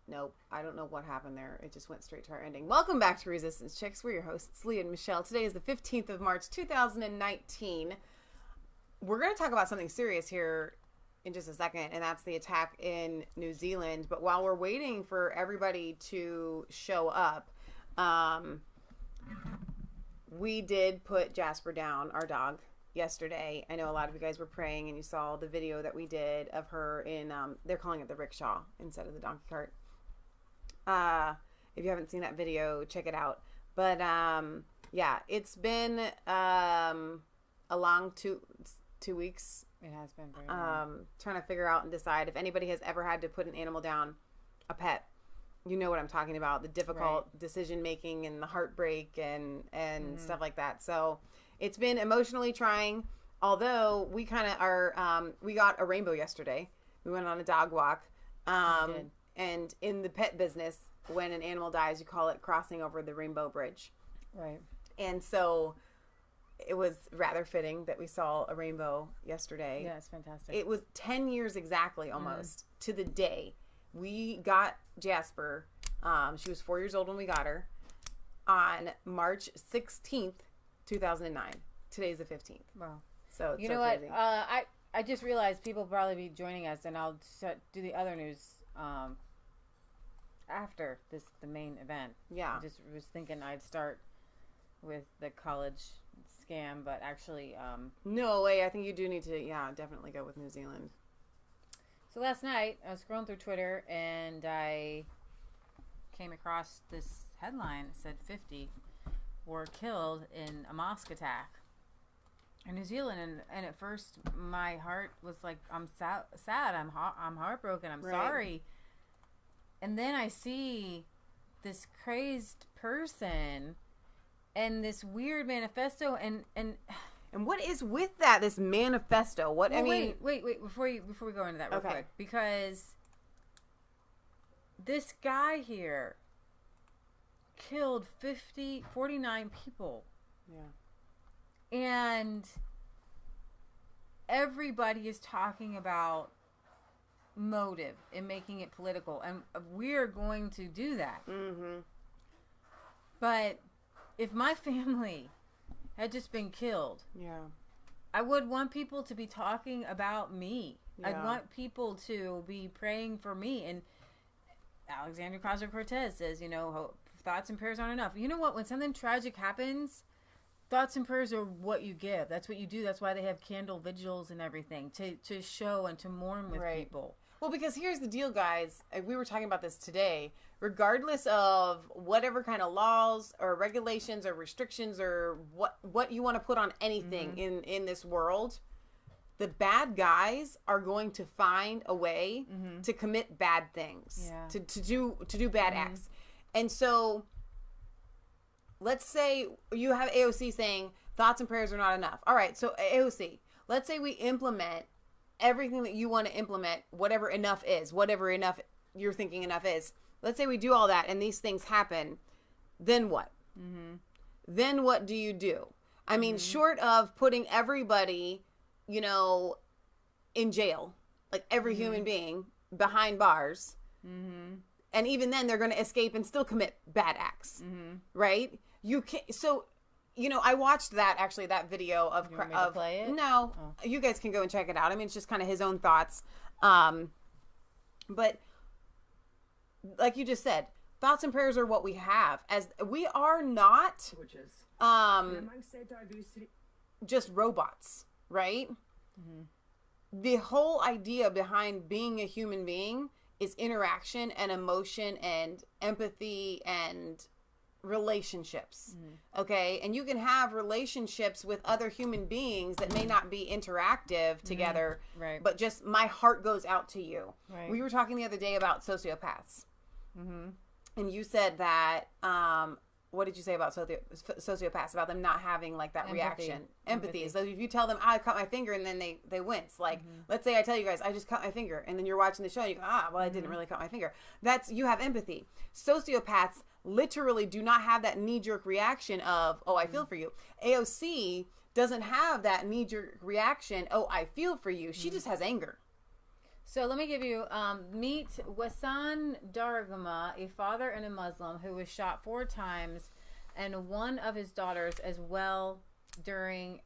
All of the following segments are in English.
Nope. I don't know what happened there. It just went straight to our ending. Welcome back to Resistance Chicks. We're your hosts, Leah and Michelle. Today is the 15th of March, 2019. We're going to talk about something serious here in just a second, and that's the attack in New Zealand. But while we're waiting for everybody to show up, we did put Jasper down, our dog, yesterday. I know a lot of you guys were praying, and you saw the video that we did of her in, they're calling it the rickshaw instead of the donkey cart. If you haven't seen that video, check it out. But yeah, it's been a long two weeks. It has been very long. Trying to figure out and decide if anybody has ever had to put an animal down, a pet. You know what I'm talking about, the difficult decision making and the heartbreak and stuff like that. So it's been emotionally trying, although we kind of are, we got a rainbow yesterday. We went on a dog walk. And in the pet business, when an animal dies, you call it crossing over the rainbow bridge. Right. And so it was rather fitting that we saw a rainbow yesterday. Yeah, it's fantastic. It was 10 years exactly almost to the day. We got Jasper. She was 4 years old when we got her on March 16th, 2009. Today's the 15th. Wow. So it's you so know crazy. what? I just realized people will probably be joining us, and I'll do the other news after the main event. Yeah. I just was thinking I'd start with the college scam, but actually no way. I think you do need to, definitely go with New Zealand. So last night I was scrolling through Twitter and I came across this headline that said 50 were killed in a mosque attack in New Zealand, and at first my heart was like, I'm sad, I'm heartbroken, I'm sorry. And then I see this crazed person and this weird manifesto and what is with that? This manifesto? What? Well, I mean, wait. Before we go into that, real quick, because this guy here killed 49 people. Yeah. And everybody is talking about motive and making it political, and we're going to do that. Mm-hmm. But if my family had just been killed, I would want people to be talking about me. I'd want people to be praying for me. And Alexander Ocasio-Cortez says, thoughts and prayers aren't enough. You know what? When something tragic happens, thoughts and prayers are what you give. That's what you do. That's why they have candle vigils and everything, to show and to mourn with people. Well, because here's the deal, guys. We were talking about this today. Regardless of whatever kind of laws or regulations or restrictions or what you want to put on anything in this world, the bad guys are going to find a way to commit bad things, to do bad acts. And so let's say you have AOC saying thoughts and prayers are not enough. All right, so AOC, let's say we implement everything that you want to implement, whatever enough you're thinking enough is. Let's say we do all that and these things happen. Then what? Then what do you do? I mean, short of putting everybody, in jail, like every human being behind bars. And even then they're going to escape and still commit bad acts. Right? You can't. So, I watched that video of, you want me to play it? No, you guys can go and check it out. I mean, it's just kind of his own thoughts. But like you just said, thoughts and prayers are what we have, as we are not, just robots, right? The whole idea behind being a human being is interaction and emotion and empathy and relationships. Okay. And you can have relationships with other human beings that may not be interactive together, right? But just my heart goes out to you. Right. We were talking the other day about sociopaths. And you said that, what did you say about sociopaths, about them not having like that reaction? Empathy. So if you tell them, I cut my finger, and then they wince. Like, let's say I tell you guys, I just cut my finger, and then you're watching the show and you go, well, I didn't really cut my finger. You have empathy. Sociopaths literally do not have that knee-jerk reaction of, I feel for you. AOC doesn't have that knee-jerk reaction, I feel for you. She just has anger. So let me give you, meet Wasan Dargama, a father and a Muslim who was shot 4 times, and one of his daughters as well during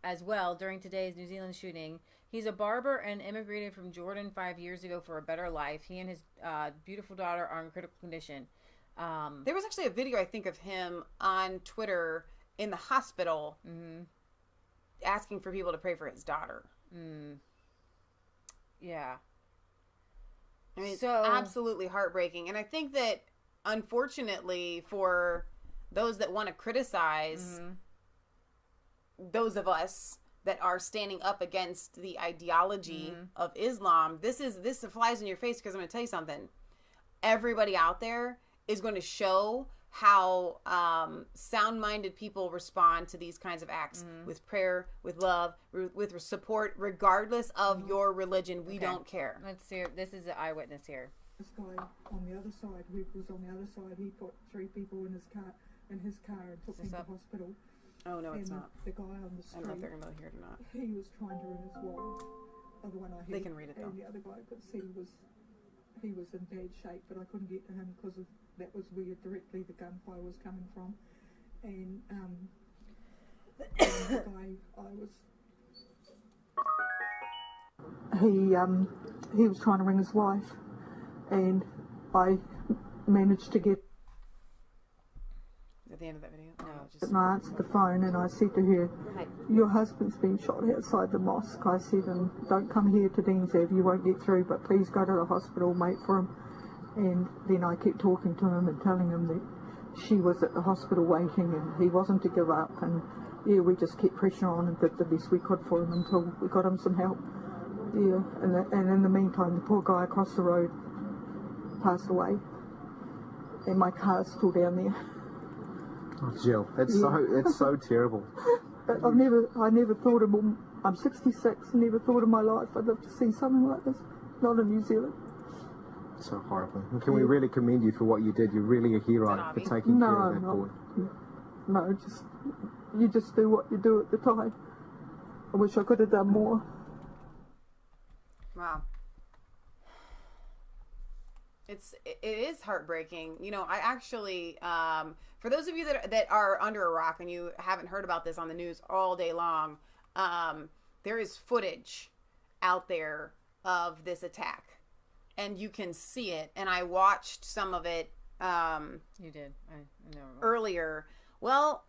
today's New Zealand shooting. He's a barber and immigrated from Jordan 5 years ago for a better life. He and his beautiful daughter are in critical condition. There was actually a video, I think, of him on Twitter in the hospital asking for people to pray for his daughter. Yeah. I mean, it's absolutely heartbreaking. And I think that, unfortunately, for those that want to criticize those of us that are standing up against the ideology of Islam, this flies in your face, because I'm going to tell you something. Everybody out there is going to show how sound-minded people respond to these kinds of acts with prayer, with love, with support, regardless of your religion. We don't care. Let's hear. This is the eyewitness here. This guy on the other side, who was on the other side, he put 3 people in his car and took them to hospital. Oh, no, it's and not. The guy on the street, I don't know if they're going to hear it or not. He was trying to ring his wife. The one I heard. They can read it, though. And the other guy could see he was in bad shape, but I couldn't get to him because that was where directly the gunfire was coming from. And the guy he was trying to ring his wife, and I managed to get at the end of that video. And I answered the phone and I said to her, your husband's been shot outside the mosque. I said, and don't come here to Deansave, you won't get through, but please go to the hospital, wait for him. And then I kept talking to him and telling him that she was at the hospital waiting and he wasn't to give up. And yeah, we just kept pressure on and did the best we could for him until we got him some help. Yeah, and in the meantime, the poor guy across the road passed away. And my car's still down there. Oh, Jill, it's so terrible. But I never thought of, I'm 66, never thought in my life I'd love to see something like this, not in New Zealand. So horrible. And can we really commend you for what you did? You're really a hero for taking care of that boy. No, you just do what you do at the time. I wish I could have done more. Wow. It is heartbreaking. You know, I actually, for those of you that are under a rock and you haven't heard about this on the news all day long, there is footage out there of this attack, and you can see it. And I watched some of it. You did. I know. Earlier. Well,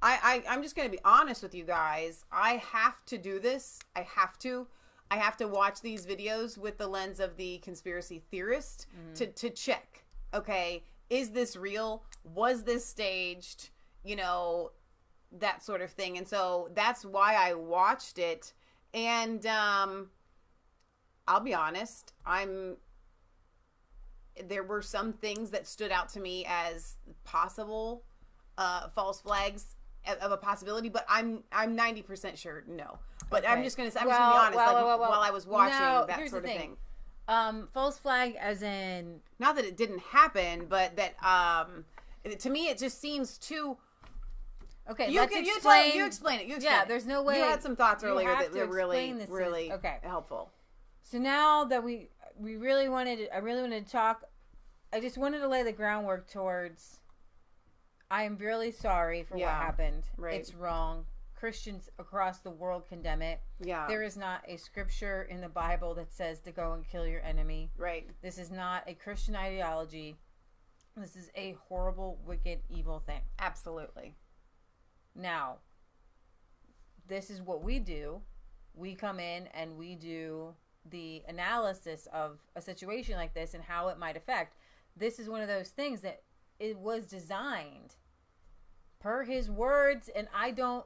I'm just going to be honest with you guys. I have to do this. I have to watch these videos with the lens of the conspiracy theorist to check, okay, is this real? Was this staged? You know, that sort of thing. And so that's why I watched it. And I'll be honest, there were some things that stood out to me as possible false flags of a possibility, but I'm 90% sure no. But okay. I'm just gonna be honest. While I was watching that sort of thing, false flag, as in not that it didn't happen, but that to me it just seems too. Okay, you explain it. Yeah, there's no way. You had some thoughts earlier that were really helpful. So now that I really wanted to talk. I just wanted to lay the groundwork towards. I am really sorry for what happened. Right. It's wrong. Christians across the world condemn it. Yeah. There is not a scripture in the Bible that says to go and kill your enemy. Right. This is not a Christian ideology. This is a horrible, wicked, evil thing. Absolutely. Now, this is what we do. We come in and we do the analysis of a situation like this and how it might affect. This is one of those things that it was designed per his words, and I don't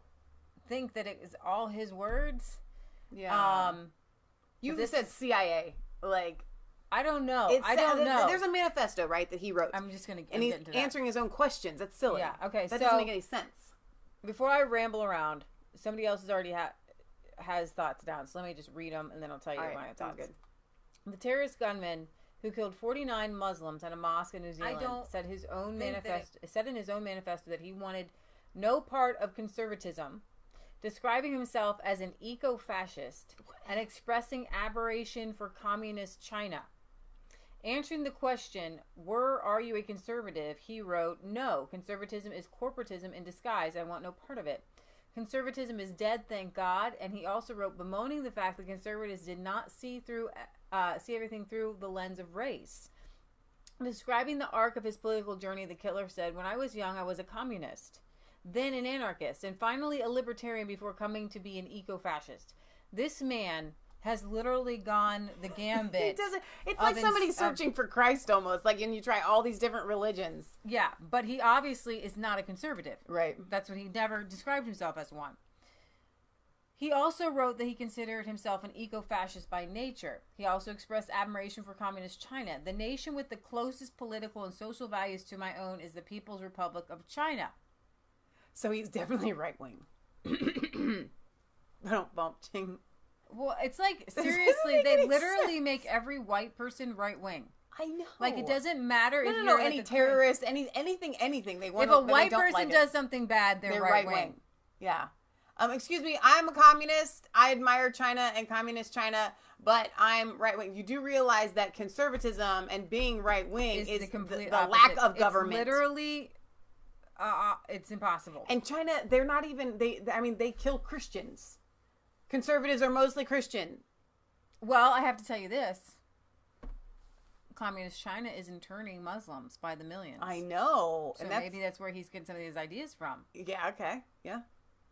think that it is all his words. Yeah. You just said CIA. Like, I don't know. I don't know. There's a manifesto, right, that he wrote. I'm just going to and he's answering his own questions. That's silly. Yeah, okay. That doesn't make any sense. Before I ramble around, somebody else has already has thoughts down, so let me just read them, and then I'll tell you my thoughts. Good. The terrorist gunman who killed 49 Muslims at a mosque in New Zealand said in his own manifesto that he wanted no part of conservatism, describing himself as an eco-fascist and expressing admiration for communist China. Answering the question, are you a conservative? He wrote, no, conservatism is corporatism in disguise. I want no part of it. Conservatism is dead, thank God. And he also wrote, bemoaning the fact that conservatives did not see everything through the lens of race. Describing the arc of his political journey, the killer said, when I was young, I was a communist, then an anarchist, and finally a libertarian before coming to be an eco-fascist. This man has literally gone the gambit. It's like somebody searching for Christ almost, like, and you try all these different religions. Yeah, but he obviously is not a conservative. Right. That's what he never described himself as one. He also wrote that he considered himself an eco-fascist by nature. He also expressed admiration for communist China. The nation with the closest political and social values to my own is the People's Republic of China. So he's definitely right-wing. Ching. Well, it's like, seriously, they literally make every white person right-wing. I know. Like, it doesn't matter if you're any terrorist, anything. They want. If a white person does something bad, they're right-wing. Yeah. Excuse me, I'm a communist. I admire China and communist China, but I'm right-wing. You do realize that conservatism and being right-wing is the lack of government. It's literally, it's impossible. And China, they're not even, they kill Christians. Conservatives are mostly Christian. Well, I have to tell you this. Communist China is interning Muslims by the millions. I know. So maybe that's where he's getting some of his ideas from. Yeah, okay. Yeah.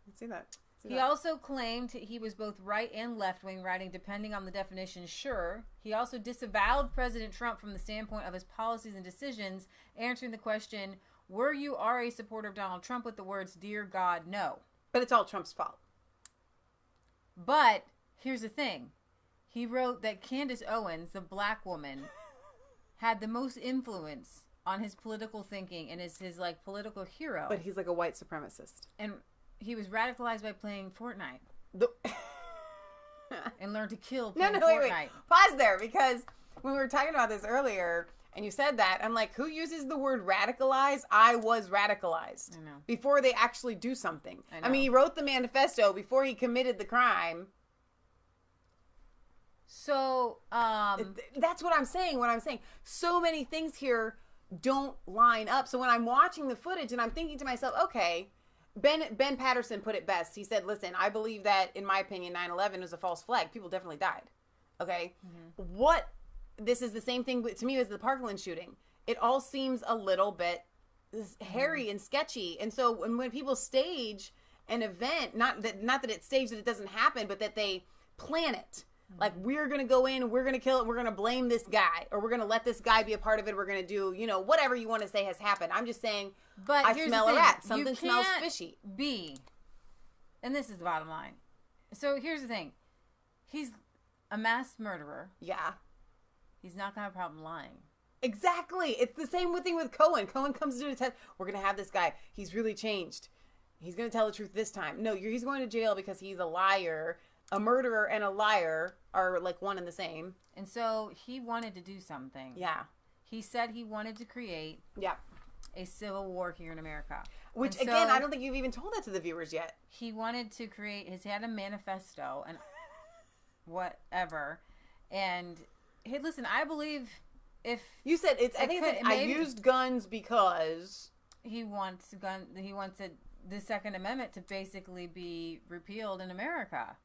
Let's see that. He also claimed he was both right and left-wing, writing, depending on the definition, sure. He also disavowed President Trump from the standpoint of his policies and decisions, answering the question, were you a supporter of Donald Trump, with the words, dear God, no. But it's all Trump's fault. But here's the thing. He wrote that Candace Owens, the black woman, had the most influence on his political thinking and is his like political hero. But he's like a white supremacist. And he was radicalized by playing Fortnite. And learned to kill playing Fortnite. Wait. Pause there, because when we were talking about this earlier, and you said that, I'm like, who uses the word radicalize? I was radicalized. I know. Before they actually do something. I know. I mean, he wrote the manifesto before he committed the crime. So, that's what I'm saying. So many things here don't line up. So when I'm watching the footage and I'm thinking to myself, okay, Ben Patterson put it best. He said, listen, I believe that, in my opinion, 9/11 was a false flag. People definitely died. Okay? Mm-hmm. This is the same thing to me as the Parkland shooting. It all seems a little bit hairy and sketchy. And so when people stage an event, not that it's staged that it doesn't happen, but that they plan it. Like, we're going to go in, we're going to kill it, we're going to blame this guy, or we're going to let this guy be a part of it, we're going to do, whatever you want to say has happened. I'm just saying, but I smell a rat. Something smells fishy. And this is the bottom line. So here's the thing. He's a mass murderer. Yeah. He's not going to have a problem lying. Exactly. It's the same thing with Cohen. Cohen comes to the test. We're going to have this guy. He's really changed. He's going to tell the truth this time. No, he's going to jail because he's a liar. A murderer and a liar are like one and the same. And so he wanted to do something. Yeah. He said he wanted to create a civil war here in America. Which, again, I don't think you've even told that to the viewers yet. He wanted to create he had a manifesto and whatever. And, hey, listen, I believe if... You said, I used guns because... He wanted the Second Amendment to basically be repealed in America.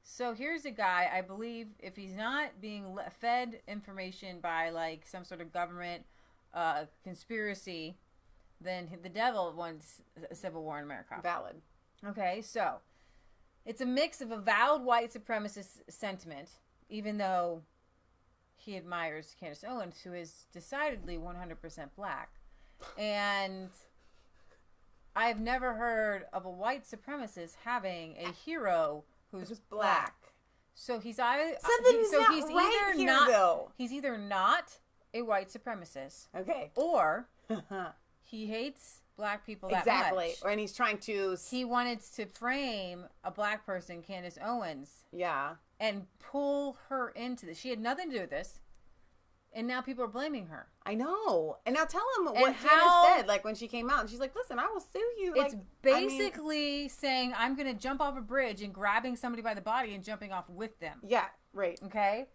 So here's a guy, I believe, if he's not being fed information by, like, some sort of government conspiracy, then the devil wants a civil war in America. Valid. Okay, so it's a mix of avowed white supremacist sentiment, even though he admires Candace Owens, who is decidedly 100% black. And I've never heard of a white supremacist having a hero who's black. So he's either he's either not a white supremacist. Okay. Or he hates black people that much. And he's trying to... He wanted to frame a black person, Candace Owens. Yeah. And pull her into this. She had nothing to do with this. And now people are blaming her. I know. And now tell him what Hannah said, like when she came out. And she's like, listen, I will sue you. It's basically saying I'm going to jump off a bridge and grabbing somebody by the body and jumping off with them. Yeah, right. Okay?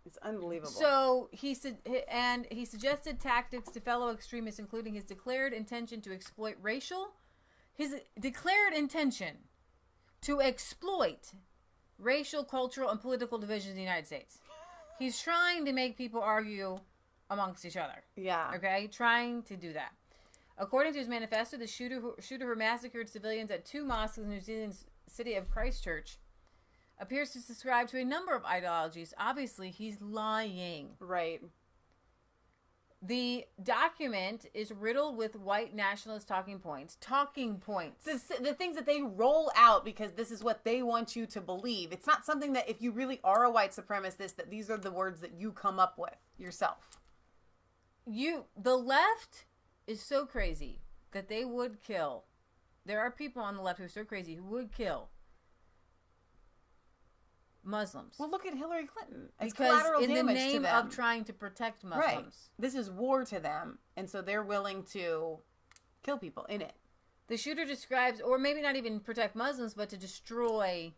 It's unbelievable. So he suggested tactics to fellow extremists, including his declared intention to exploit racial, cultural, and political divisions in the United States. He's trying to make people argue amongst each other. Yeah. Okay? Trying to do that. According to his manifesto, the shooter who massacred civilians at 2 mosques in New Zealand's city of Christchurch appears to subscribe to a number of ideologies. Obviously, he's lying. Right. The document is riddled with white nationalist talking points. The things that they roll out because this is what they want you to believe. It's not something that if you really are a white supremacist, that these are the words that you come up with yourself. The left is so crazy that they would kill. There are people on the left who are so crazy who would kill Muslims. Well, look at Hillary Clinton. It's because collateral in the damage name to them. of trying to protect Muslims. Right. This is war to them, and so they're willing to kill people in it. The shooter describes, or maybe not even protect Muslims, but to destroy,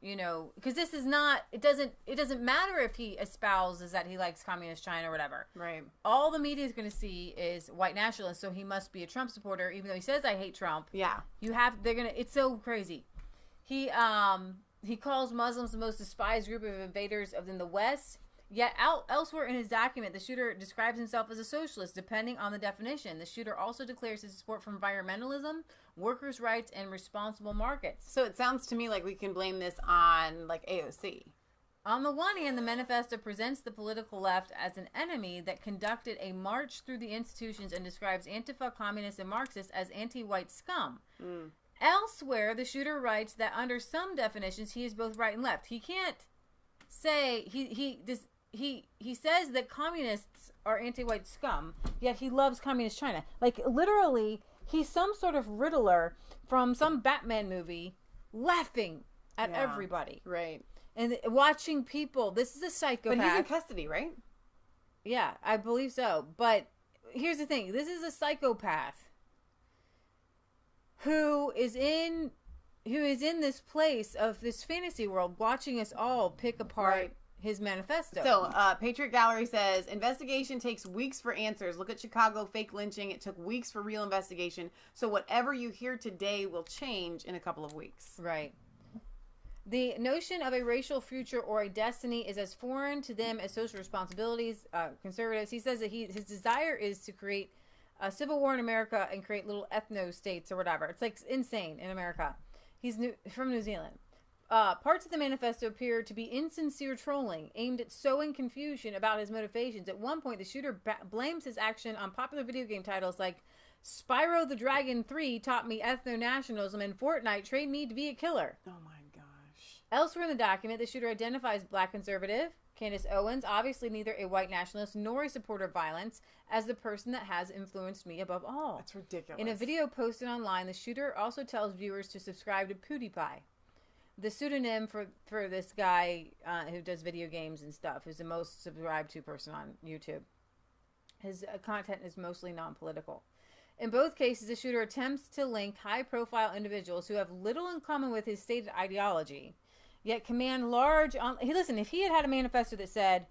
because this is not, it doesn't matter if he espouses that he likes communist China or whatever. Right. All the media is going to see is white nationalists, so he must be a Trump supporter, even though he says, I hate Trump. Yeah. It's so crazy. He calls Muslims the most despised group of invaders in the West. Yet elsewhere in his document, the shooter describes himself as a socialist, depending on the definition. The shooter also declares his support for environmentalism, workers' rights, and responsible markets. So it sounds to me like we can blame this on, like, AOC. On the one hand, the manifesto presents the political left as an enemy that conducted a march through the institutions and describes Antifa, communists, and Marxists as anti-white scum. Mm. Elsewhere, the shooter writes that under some definitions, he is both right and left. He can't say he says that communists are anti-white scum, yet he loves communist China. Like, literally, he's some sort of riddler from some Batman movie laughing at everybody. Right. And watching people. This is a psychopath. But he's in custody, right? Yeah, I believe so. But here's the thing. This is a psychopath who is in this place of this fantasy world, watching us all pick apart his manifesto. So, Patriot Gallery says, investigation takes weeks for answers. Look at Chicago fake lynching. It took weeks for real investigation. So whatever you hear today will change in a couple of weeks. Right. The notion of a racial future or a destiny is as foreign to them as social responsibilities. Conservatives. He says that his desire is to create a civil war in America and create little ethno states or whatever. It's like insane in America. He's from New Zealand. Parts of the manifesto appear to be insincere trolling aimed at sowing confusion about his motivations. At one point, the shooter blames his action on popular video game titles like Spyro the Dragon 3 taught me ethno-nationalism and Fortnite trained me to be a killer. Oh my gosh. Elsewhere in the document, the shooter identifies black conservative Candace Owens, obviously neither a white nationalist nor a supporter of violence, as the person that has influenced me above all. That's ridiculous. In a video posted online, the shooter also tells viewers to subscribe to PewDiePie, the pseudonym for this guy who does video games and stuff, who's the most subscribed to person on YouTube. His content is mostly non-political. In both cases, the shooter attempts to link high-profile individuals who have little in common with his stated ideology, yet command large... Listen, if he had a manifesto that said,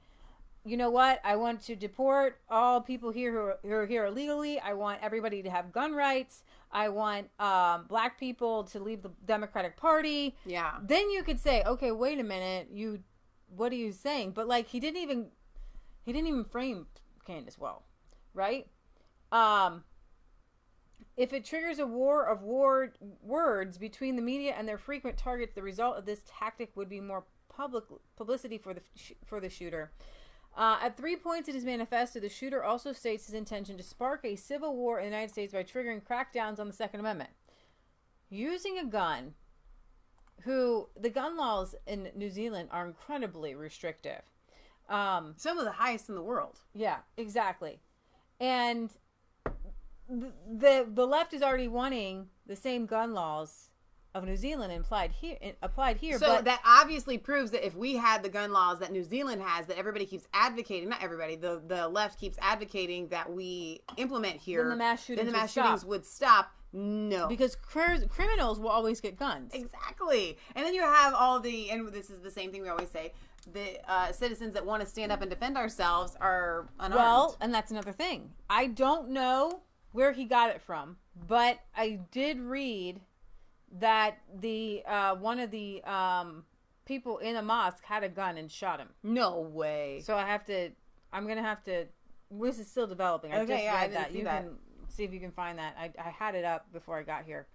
you know what, I want to deport all people here who are here illegally, I want everybody to have gun rights, I want black people to leave the Democratic Party, then you could say, okay, wait a minute, what are you saying? But like, he didn't even frame Candace well, right? If it triggers a war of words between the media and their frequent targets, the result of this tactic would be more publicity for the shooter. At 3 points in his manifesto, the shooter also states his intention to spark a civil war in the United States by triggering crackdowns on the Second Amendment. Using a gun, the gun laws in New Zealand are incredibly restrictive. Some of the highest in the world. Yeah, exactly. And the left is already wanting the same gun laws of New Zealand applied here. So but that obviously proves that if we had the gun laws that New Zealand has, that everybody keeps advocating, not everybody, the left keeps advocating that we implement here, then the mass shootings, would stop. No. Because criminals will always get guns. Exactly. And then you have all the, and this is the same thing we always say, the citizens that want to stand up and defend ourselves are unarmed. Well, and that's another thing. I don't know where he got it from, but I did read that the one of the people in a mosque had a gun and shot him. No way. So I'm gonna have to. This is still developing. I just read that. You can see if you can find that. I had it up before I got here.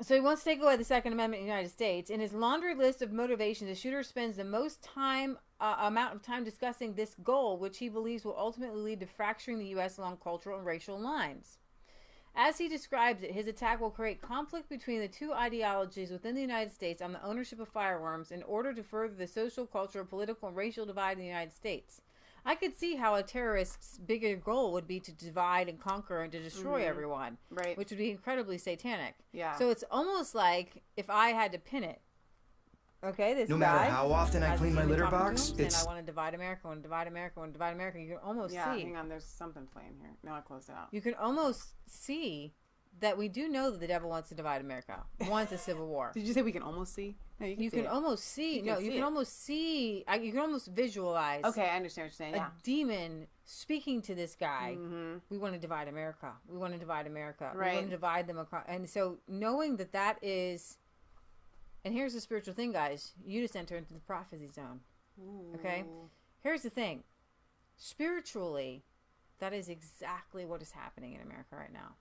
So he wants to take away the Second Amendment in the United States. In his laundry list of motivations, the shooter spends the most amount of time discussing this goal, which he believes will ultimately lead to fracturing the U.S. along cultural and racial lines. As he describes it, his attack will create conflict between the two ideologies within the United States on the ownership of firearms in order to further the social, cultural, political, and racial divide in the United States. I could see how a terrorist's bigger goal would be to divide and conquer and to destroy everyone, right? Which would be incredibly satanic. Yeah. So it's almost like if I had to pin it. Okay, this no guy. No matter how often I clean my litter box, it's. I want to divide America. I want to divide America. I want to divide America. You can almost see. Hang on. There's something playing here. No, I closed it out. You can almost see that we do know that the devil wants to divide America. Wants a civil war. Did you say we can almost see? No, you can almost see. No, you can almost see. You can almost visualize. Okay, I understand what you're saying. A demon speaking to this guy. Mm-hmm. We want to divide America. We want to divide America. Right. We want to divide them across. And so knowing that is, and here's the spiritual thing, guys. You just enter into the prophecy zone. Ooh. Okay. Here's the thing. Spiritually, that is exactly what is happening in America right now.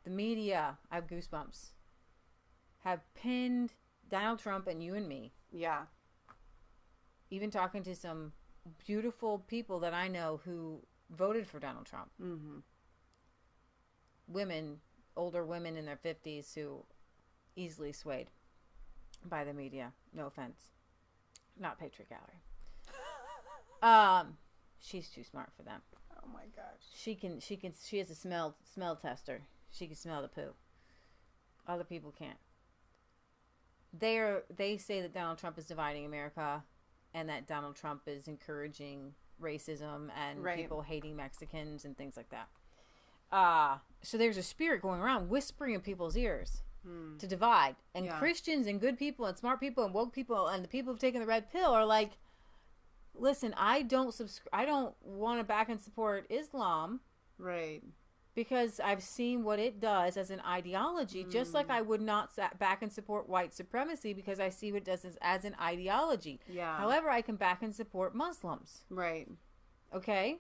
The media, I have goosebumps, have pinned Donald Trump and you and me. Yeah. Even talking to some beautiful people that I know who voted for Donald Trump. Mm-hmm. Women, older women in their 50s who easily swayed by the media. No offense. Not Patriot Gallery. She's too smart for them. Oh my gosh. She has a smell tester. She can smell the poo. Other people can't. They say that Donald Trump is dividing America and that Donald Trump is encouraging racism and people hating Mexicans and things like that. So there's a spirit going around whispering in people's ears to divide. And Christians and good people and smart people and woke people and the people who've taken the red pill are like, listen, I don't want to back and support Islam. Right. Because I've seen what it does as an ideology, just like I would not back and support white supremacy because I see what it does as an ideology. Yeah. However, I can back and support Muslims. Right. Okay?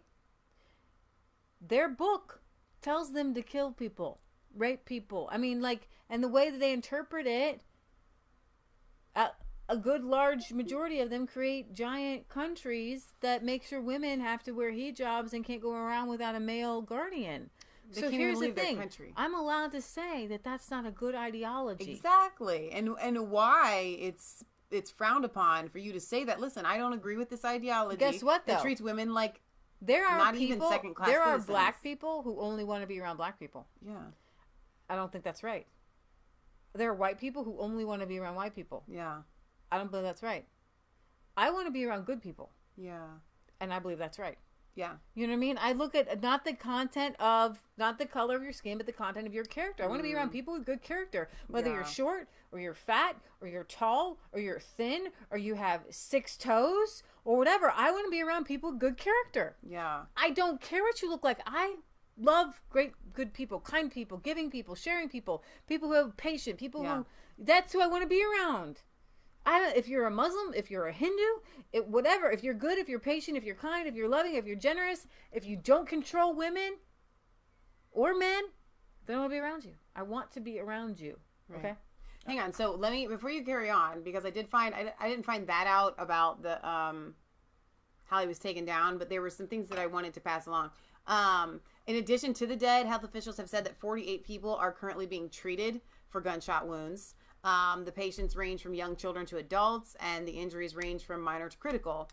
Their book tells them to kill people, rape people. I mean, and the way that they interpret it, a good large majority of them create giant countries that make sure women have to wear hijabs and can't go around without a male guardian. So here's the thing. I'm allowed to say that that's not a good ideology. Exactly. And why it's frowned upon for you to say that, listen, I don't agree with this ideology. Guess what, though? That treats women like there are not people, even second class there are citizens. black people who only want to be around black people. Yeah. I don't think that's right. There are white people who only want to be around white people. Yeah. I don't believe that's right. I want to be around good people. Yeah. And I believe that's right. Yeah. You know what I mean? I look at not the color of your skin, but the content of your character. I want to be around people with good character. Whether you're short or you're fat or you're tall or you're thin or you have 6 toes or whatever. I want to be around people with good character. Yeah. I don't care what you look like. I love good people, kind people, giving people, sharing people, people who have patience, people who, that's who I want to be around. If you're a Muslim, if you're a Hindu, whatever, if you're good, if you're patient, if you're kind, if you're loving, if you're generous, if you don't control women or men, then I want to be around you. I want to be around you. Right. Okay? Hang on. So let me, before you carry on, because I didn't find that out about the, how he was taken down, but there were some things that I wanted to pass along. In addition to the dead, health officials have said that 48 people are currently being treated for gunshot wounds. The patients range from young children to adults, and the injuries range from minor to critical.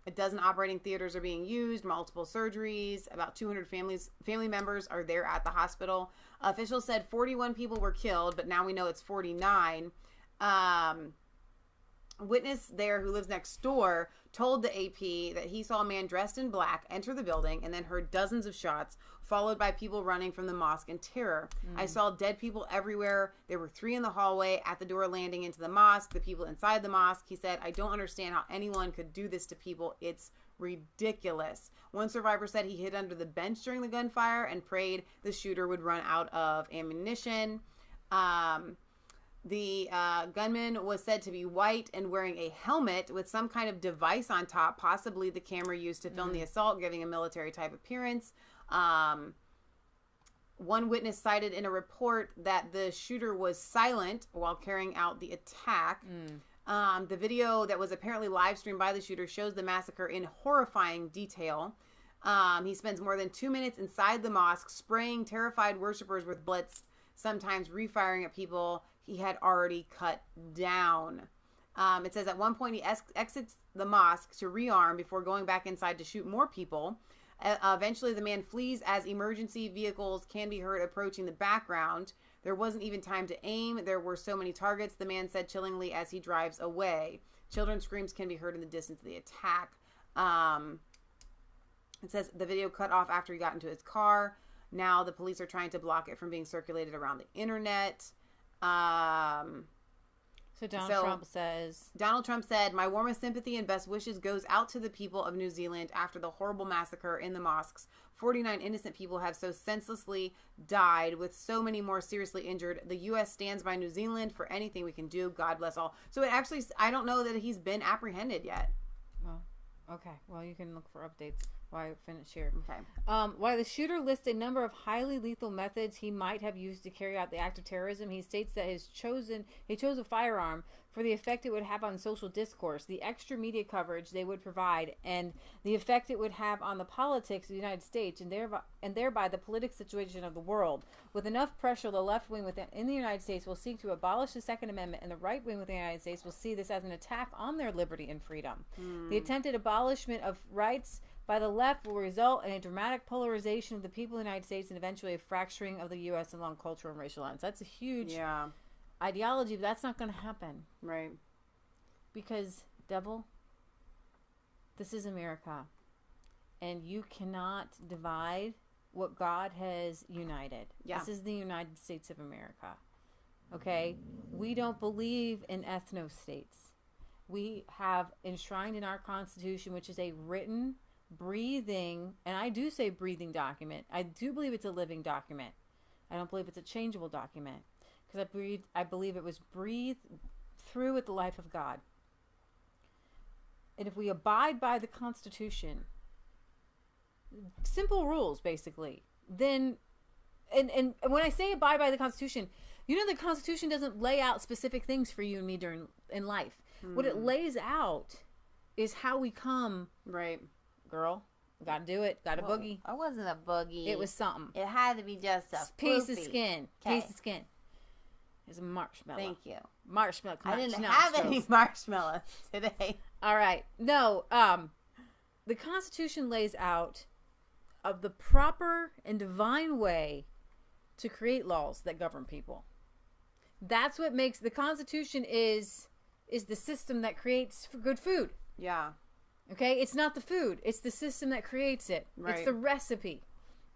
A dozen operating theaters are being used, multiple surgeries. About 200 family members are there at the hospital. Officials said 41 people were killed, but now we know it's 49. Witness there who lives next door told the AP that he saw a man dressed in black enter the building and then heard dozens of shots, followed by people running from the mosque in terror. I saw dead people everywhere. There were 3 in the hallway, at the door landing into the mosque, the people inside the mosque. He said, I don't understand how anyone could do this to people. It's ridiculous. One survivor said he hid under the bench during the gunfire and prayed the shooter would run out of ammunition. The gunman was said to be white and wearing a helmet with some kind of device on top, possibly the camera used to film the assault, giving a military type appearance. One witness cited in a report that the shooter was silent while carrying out the attack. The video that was apparently live streamed by the shooter shows the massacre in horrifying detail. He spends more than 2 minutes inside the mosque, spraying terrified worshipers with bullets, sometimes refiring at people he had already cut down. It says at one point he exits the mosque to rearm before going back inside to shoot more people. Eventually the man flees as emergency vehicles can be heard approaching the background. There wasn't even time to aim. There were so many targets, the man said chillingly as he drives away. Children's screams can be heard in the distance of the attack. It says the video cut off after he got into his car. Now the police are trying to block it from being circulated around the internet. So Donald Trump said, my warmest sympathy and best wishes goes out to the people of New Zealand after the horrible massacre in the mosques. 49 innocent people have so senselessly died, with so many more seriously injured. The U.S. stands by New Zealand for anything we can do. God bless all. So it actually, I don't know that he's been apprehended yet. Well, okay. Well, you can look for updates while I finish here. Okay. While the shooter lists a number of highly lethal methods he might have used to carry out the act of terrorism, he states that he chose a firearm for the effect it would have on social discourse, the extra media coverage they would provide, and the effect it would have on the politics of the United States and thereby the political situation of the world. With enough pressure, the left wing in the United States will seek to abolish the Second Amendment, and the right wing within the United States will see this as an attack on their liberty and freedom. The attempted abolishment of rights by the left will result in a dramatic polarization of the people of the United States and eventually a fracturing of the U.S. along cultural and racial lines. That's a huge ideology, but that's not going to happen. Right. Because, devil, this is America. And you cannot divide what God has united. Yeah. This is the United States of America. Okay? We don't believe in ethno-states. We have enshrined in our Constitution, which is a written, breathing, and I do say breathing document. I do believe it's a living document. I don't believe it's a changeable document, because I believe it was breathed through with the life of God. And if we abide by the Constitution, simple rules basically, then and when I say abide by the Constitution, you know, the Constitution doesn't lay out specific things for you and me in life. What it lays out is how we come. Right. Girl, gotta do it. Got a boogie. I wasn't a boogie. It was something. It had to be just a piece of skin. Piece of skin. It's a marshmallow. Thank you. Marshmallow. I didn't have any marshmallows today. All right. No. The Constitution lays out of the proper and divine way to create laws that govern people. That's what makes the Constitution is the system that creates good food. Yeah. Okay? It's not the food. It's the system that creates it. Right. It's the recipe.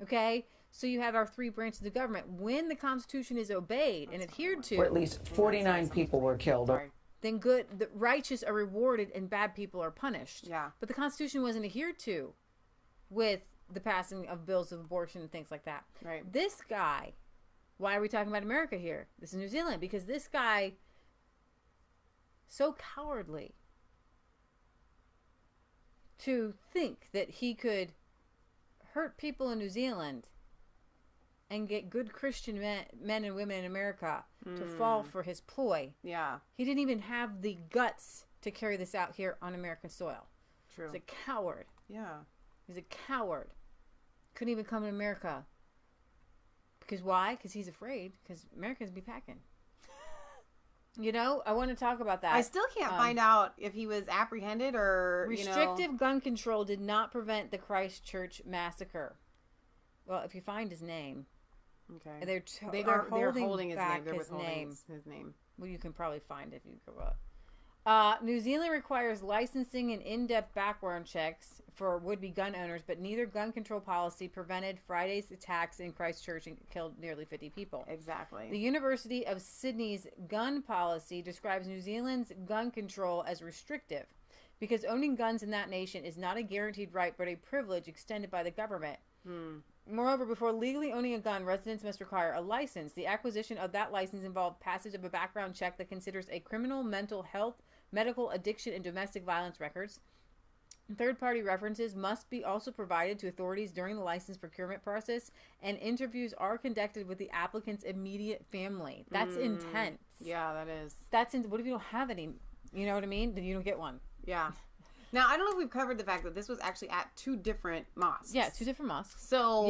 Okay? So you have our 3 branches of government. When the Constitution is obeyed and adhered to, where at least 49 people were killed. Sorry. then the righteous are rewarded and bad people are punished. Yeah. But the Constitution wasn't adhered to with the passing of bills of abortion and things like that. Right. This guy, why are we talking about America here? This is New Zealand. Because this guy, so cowardly to think that he could hurt people in New Zealand and get good Christian men and women in America to fall for his ploy. Yeah. He didn't even have the guts to carry this out here on American soil. True. He's a coward. Yeah. He's a coward. Couldn't even come to America. Because why? Because he's afraid. Because Americans be packing. You know, I want to talk about that. I still can't find out if he was apprehended or, restrictive gun control did not prevent the Christchurch massacre. Well, if you find his name. Okay. They're holding his name. They're withholding his name. Well, you can probably find it if you go up. New Zealand requires licensing and in-depth background checks for would-be gun owners, but neither gun control policy prevented Friday's attacks in Christchurch and killed nearly 50 people. Exactly. The University of Sydney's gun policy describes New Zealand's gun control as restrictive because owning guns in that nation is not a guaranteed right but a privilege extended by the government. Moreover, before legally owning a gun, residents must require a license. The acquisition of that license involved passage of a background check that considers a criminal, mental health, medical, addiction, and domestic violence records. Third-party references must be also provided to authorities during the license procurement process, and interviews are conducted with the applicant's immediate family. That's intense. Yeah, that is. What if you don't have any? You know what I mean? Then you don't get one. Yeah. Now, I don't know if we've covered the fact that this was actually at 2 different mosques. Yeah, 2 different mosques. So,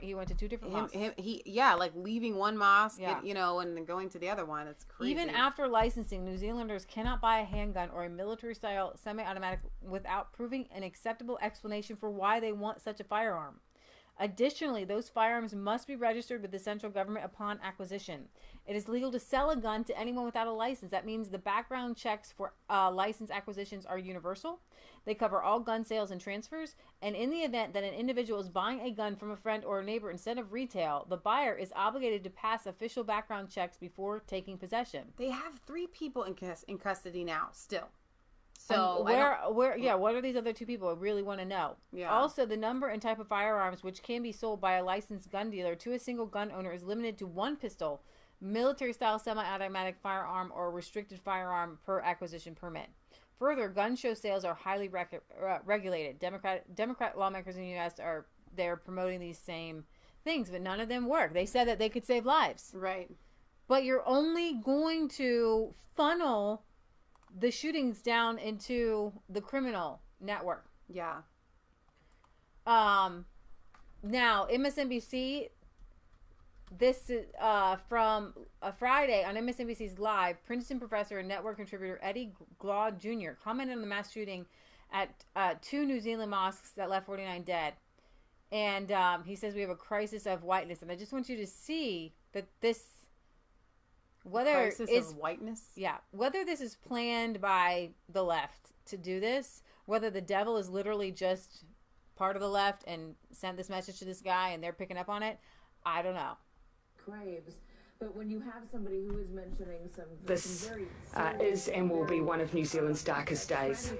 he went to 2 different mosques. Like leaving one mosque, and then going to the other one. That's crazy. Even after licensing, New Zealanders cannot buy a handgun or a military-style semi-automatic without proving an acceptable explanation for why they want such a firearm. Additionally, those firearms must be registered with the central government upon acquisition. It is legal to sell a gun to anyone without a license. That means the background checks for license acquisitions are universal. They cover all gun sales and transfers. And in the event that an individual is buying a gun from a friend or a neighbor instead of retail, the buyer is obligated to pass official background checks before taking possession. They have 3 people in custody now, still. So what are these other 2 people? I really want to know. Yeah. Also, the number and type of firearms which can be sold by a licensed gun dealer to a single gun owner is limited to 1 pistol, military-style semi-automatic firearm, or restricted firearm per acquisition permit. Further, gun show sales are highly regulated. Democrat lawmakers in the U.S. are there promoting these same things, but none of them work. They said that they could save lives. Right. But you're only going to funnel the shootings down into the criminal network. Yeah. Now, MSNBC, this is from Friday on MSNBC's Live, Princeton professor and network contributor Eddie Glaude Jr. commented on the mass shooting at 2 New Zealand mosques that left 49 dead. And he says we have a crisis of whiteness. And I just want you to see that this... Whether of whiteness? Yeah. Whether this is planned by the left to do this, whether the devil is literally just part of the left and sent this message to this guy and they're picking up on it, I don't know. Craves. But when you have somebody who is mentioning some This very is and will be one of New Zealand's darkest days.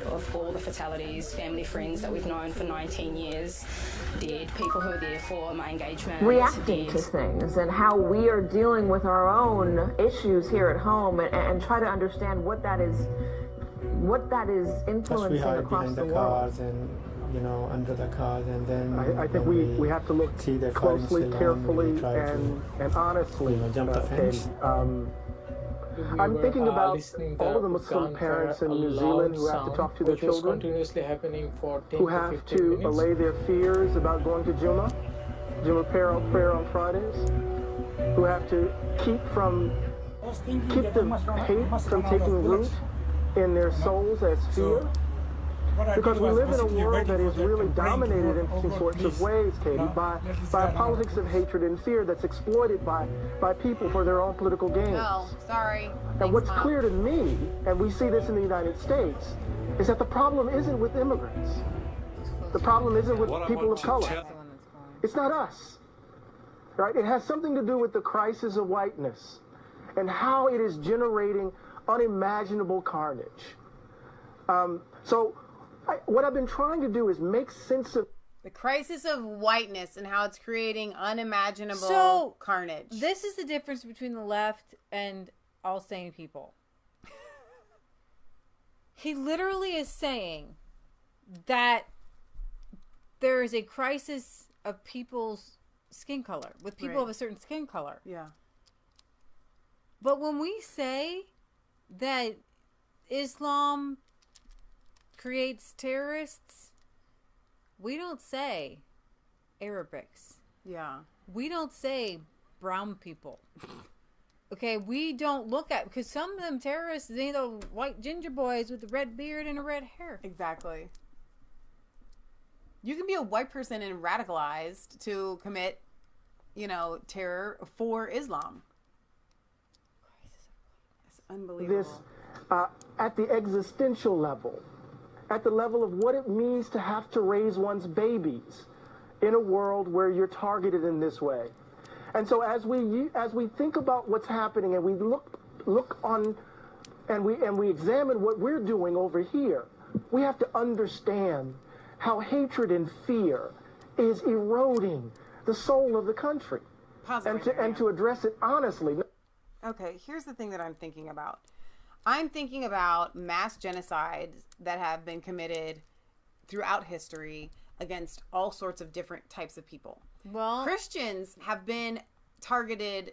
Of all the fatalities, family, friends that we've known for 19 years, dead, people who are there for my engagement. reacting dead. to things and how we are dealing with our own issues here at home and try to understand what that is influencing across the world. Cars and under the cars, and then I think we have to look closely, carefully, and honestly. Jump the fence. I'm thinking about all of the Muslim parents in New Zealand who have to talk to their children, who have to allay their fears about going to Jummah prayer on Fridays, who have to keep the hate from taking root in their souls as fear. Because we live in a world that is really dominated in sorts of ways, Katie, by a politics of hatred and fear that's exploited by people for their own political gains. No, sorry. And what's clear to me, and we see this in the United States, is that the problem isn't with immigrants. The problem isn't with people of color. It's not us. Right? It has something to do with the crisis of whiteness and how it is generating unimaginable carnage. What I've been trying to do is make sense of the crisis of whiteness and how it's creating unimaginable carnage. This is the difference between the left and all sane people. He literally is saying that there is a crisis of people's skin color, with people of a certain skin color. Yeah. But when we say that Islam creates terrorists, we don't say Arabics. Yeah. We don't say brown people. Okay, we don't look at, because some of them terrorists, they the white ginger boys with the red beard and a red hair. Exactly. You can be a white person and radicalized to commit, terror for Islam. It's unbelievable. This, at the existential level, at the level of what it means to have to raise one's babies in a world where you're targeted in this way. And so as we think about what's happening and we look on and we examine what we're doing over here, we have to understand how hatred and fear is eroding the soul of the country. And to address it honestly. Okay, here's the thing that I'm thinking about. I'm thinking about mass genocides that have been committed throughout history against all sorts of different types of people. Well, Christians have been targeted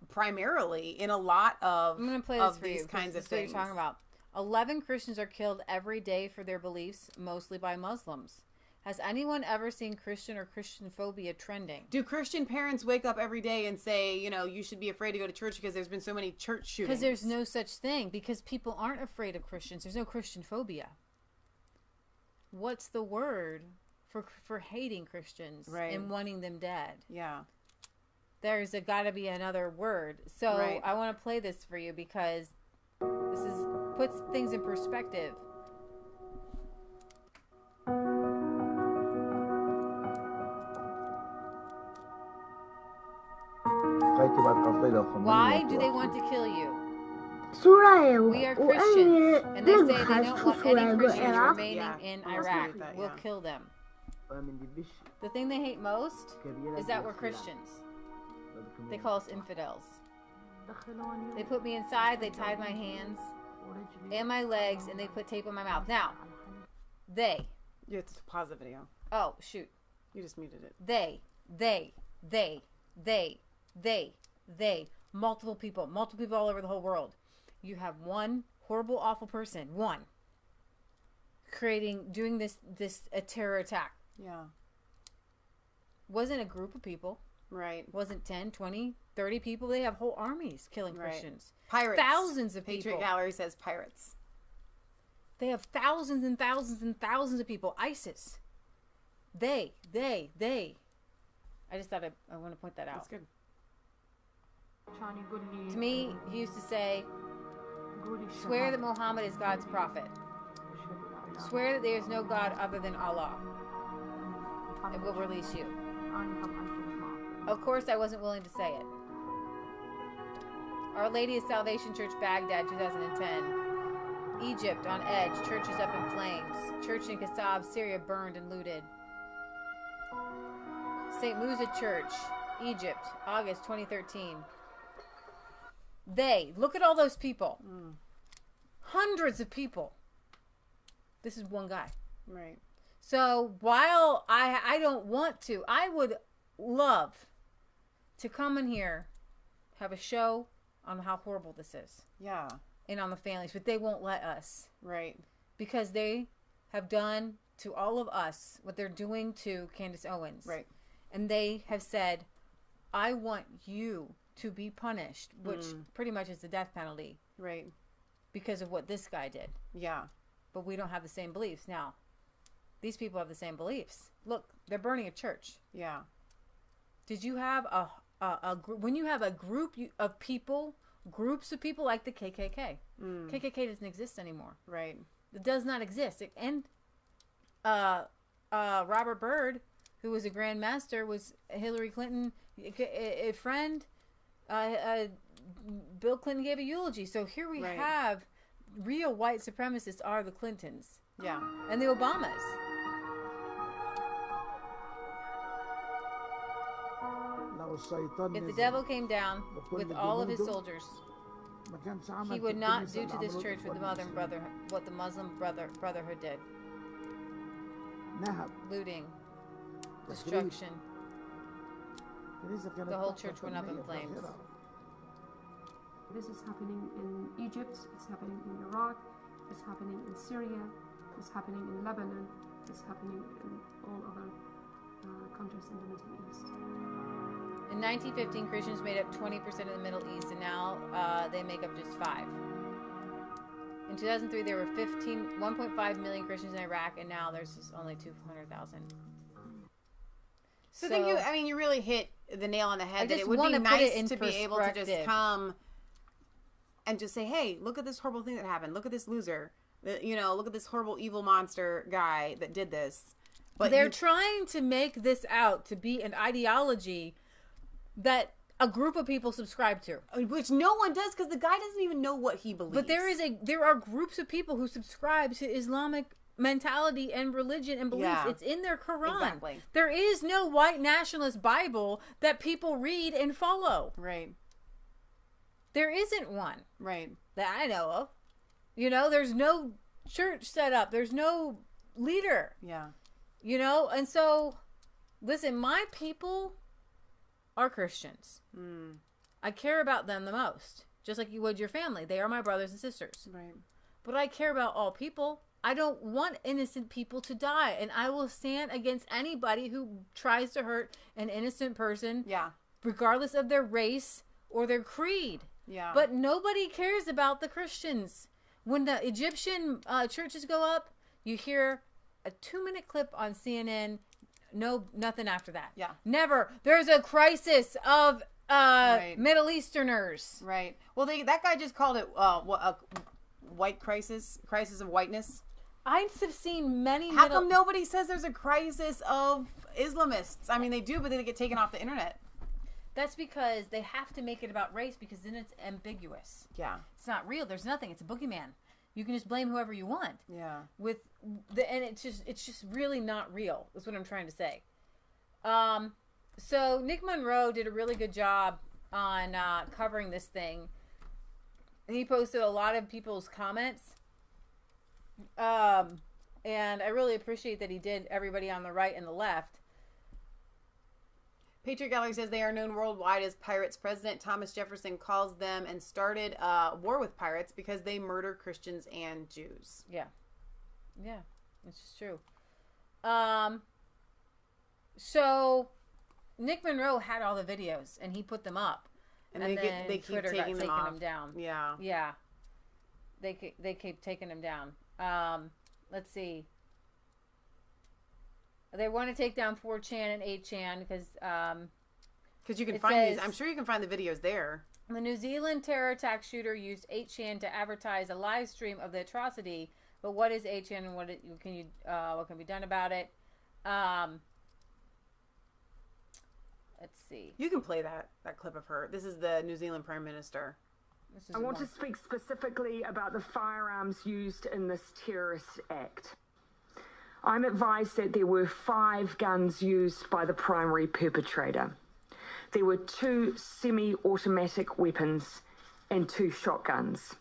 primarily in a lot of I'm going to play this for these you, kinds of things. What you're talking about. 11 Christians are killed every day for their beliefs, mostly by Muslims. Has anyone ever seen Christian or Christian phobia trending? Do Christian parents wake up every day and say, you should be afraid to go to church because there's been so many church shootings? Because there's no such thing. Because people aren't afraid of Christians. There's no Christian phobia. What's the word for hating Christians and wanting them dead? Yeah. There's got to be another word. So I want to play this for you because this puts things in perspective. Why do they want to kill you? We are Christians, and they say they don't want any Christians remaining in Iraq. We'll kill them. The thing they hate most is that we're Christians. They call us infidels. They put me inside, they tied my hands and my legs, and they put tape on my mouth. Now, they. You have to pause the video. Oh, shoot. You just muted it. They. Multiple people all over the whole world. You have one horrible, awful person, doing a terror attack. Yeah. Wasn't a group of people. Right. Wasn't 10, 20, 30 people. They have whole armies killing Christians. Pirates. Thousands of people. Patriot Gallery says pirates. They have thousands and thousands and thousands of people. ISIS. They. I just thought I want to point that out. That's good. To me, he used to say, swear that Muhammad is God's prophet. Swear that there is no God other than Allah. And we'll release you. Of course, I wasn't willing to say it. Our Lady of Salvation Church, Baghdad, 2010. Egypt on edge, churches up in flames. Church in Kasab, Syria, burned and looted. St. Musa Church, Egypt, August 2013. Look at all those people. Hundreds of people. This is one guy. Right. So while I don't want to, I would love to come in here, have a show on how horrible this is. Yeah. And on the families, but they won't let us. Right. Because they have done to all of us what they're doing to Candace Owens. Right. And they have said, I want you to be punished, which pretty much is the death penalty. Right. Because of what this guy did. Yeah. But we don't have the same beliefs. Now, these people have the same beliefs. Look, they're burning a church. Yeah. Did you have a group, when you have a group of people, groups of people like the KKK. KKK doesn't exist anymore. Right. It does not exist. And Robert Byrd, who was a Grand Master, was Hillary Clinton, a friend. Bill Clinton gave a eulogy. So here we have real white supremacists are the Clintons. Yeah. And the Obamas. If the devil came down with all of his soldiers, he would not do to this church what the Muslim Brotherhood did. Looting, destruction. The whole church went up in flames. This is happening in Egypt, it's happening in Iraq, it's happening in Syria, it's happening in Lebanon, it's happening in all other countries in the Middle East. In 1915, Christians made up 20% of the Middle East, and now they make up just 5%. In 2003, there were 1.5 million Christians in Iraq, and now there's just only 200,000. So you really hit the nail on the head. That it would be nice to be able to just come and just say, "Hey, look at this horrible thing that happened. Look at this loser. Look at this horrible evil monster guy that did this." But they're trying to make this out to be an ideology that a group of people subscribe to, which no one does, because the guy doesn't even know what he believes. But there are groups of people who subscribe to Islamic mentality and religion and beliefs. Yeah. It's in their Quran. Exactly. There is no white nationalist Bible that people read and follow. Right. There isn't one. Right. That I know of. There's no church set up. There's no leader. Yeah. And so, listen, my people are Christians. I care about them the most, just like you would your family. They are my brothers and sisters. Right. But I care about all people. I don't want innocent people to die, and I will stand against anybody who tries to hurt an innocent person, regardless of their race or their creed. Yeah. But nobody cares about the Christians. When the Egyptian churches go up, you hear a 2-minute clip on CNN. No, nothing after that. Yeah. Never. There's a crisis of Middle Easterners. Right. Well, that guy just called it a white crisis of whiteness. I have seen many. How come nobody says there's a crisis of Islamists? I mean, they do, but then they get taken off the internet. That's because they have to make it about race, because then it's ambiguous. Yeah. It's not real. There's nothing. It's a boogeyman. You can just blame whoever you want. Yeah. And it's just really not real. That's what I'm trying to say. So Nick Monroe did a really good job on covering this thing. And he posted a lot of people's comments. And I really appreciate that he did, everybody on the right and the left. Patriot Gallery says they are known worldwide as pirates. President Thomas Jefferson calls them and started a war with pirates because they murder Christians and Jews. Yeah. Yeah, it's just true. So Nick Monroe had all the videos and he put them up. And they keep Twitter taking them down. Yeah. Yeah. They keep taking them down. Let's see. They want to take down 4chan and 8chan because you can find these. I'm sure you can find the videos there. The New Zealand terror attack shooter used 8chan to advertise a live stream of the atrocity. But what is 8chan and what can be done about it? Let's see. You can play that clip of her. This is the New Zealand Prime Minister. I want to speak specifically about the firearms used in this terrorist act. I'm advised that there were 5 guns used by the primary perpetrator. There were 2 semi-automatic weapons and 2 shotguns.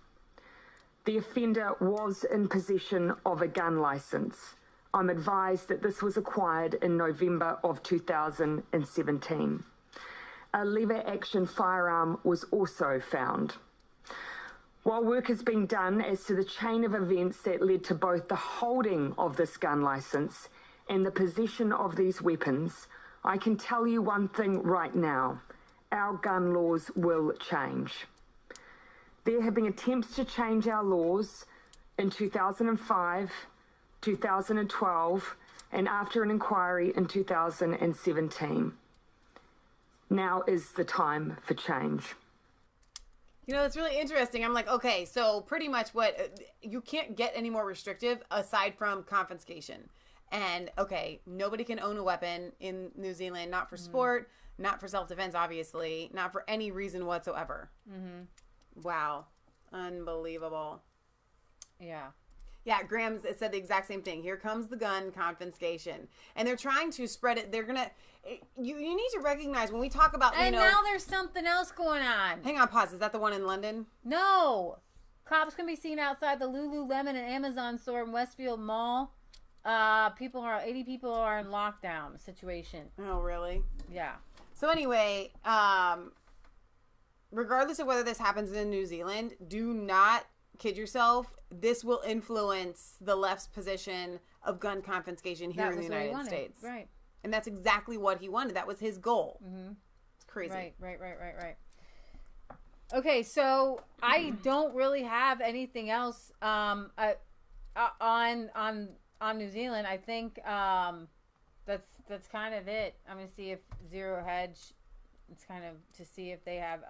The offender was in possession of a gun license. I'm advised that this was acquired in November of 2017. A lever-action firearm was also found. While work is being done as to the chain of events that led to both the holding of this gun license and the possession of these weapons, I can tell you one thing right now. Our gun laws will change. There have been attempts to change our laws in 2005, 2012, and after an inquiry in 2017. Now is the time for change. It's really interesting. I'm like, okay, so pretty much you can't get any more restrictive aside from confiscation. And, okay, nobody can own a weapon in New Zealand, not for sport, not for self-defense, obviously, not for any reason whatsoever. Mm-hmm. Wow. Unbelievable. Yeah. Yeah, Graham said the exact same thing. Here comes the gun confiscation. And they're trying to spread it. They're going to... You need to recognize when we talk about, And now there's something else going on. Hang on, pause. Is that the one in London? No. Cops can be seen outside the Lululemon and Amazon store in Westfield Mall. 80 people are in lockdown situation. Oh, really? Yeah. So anyway, regardless of whether this happens in New Zealand, do not kid yourself. This will influence the left's position of gun confiscation here in the United States. Right. And that's exactly what he wanted. That was his goal. Mm-hmm. It's crazy. Right. Okay, so I don't really have anything else on New Zealand. I think that's kind of it. I'm gonna see if Zero Hedge. It's kind of to see if they have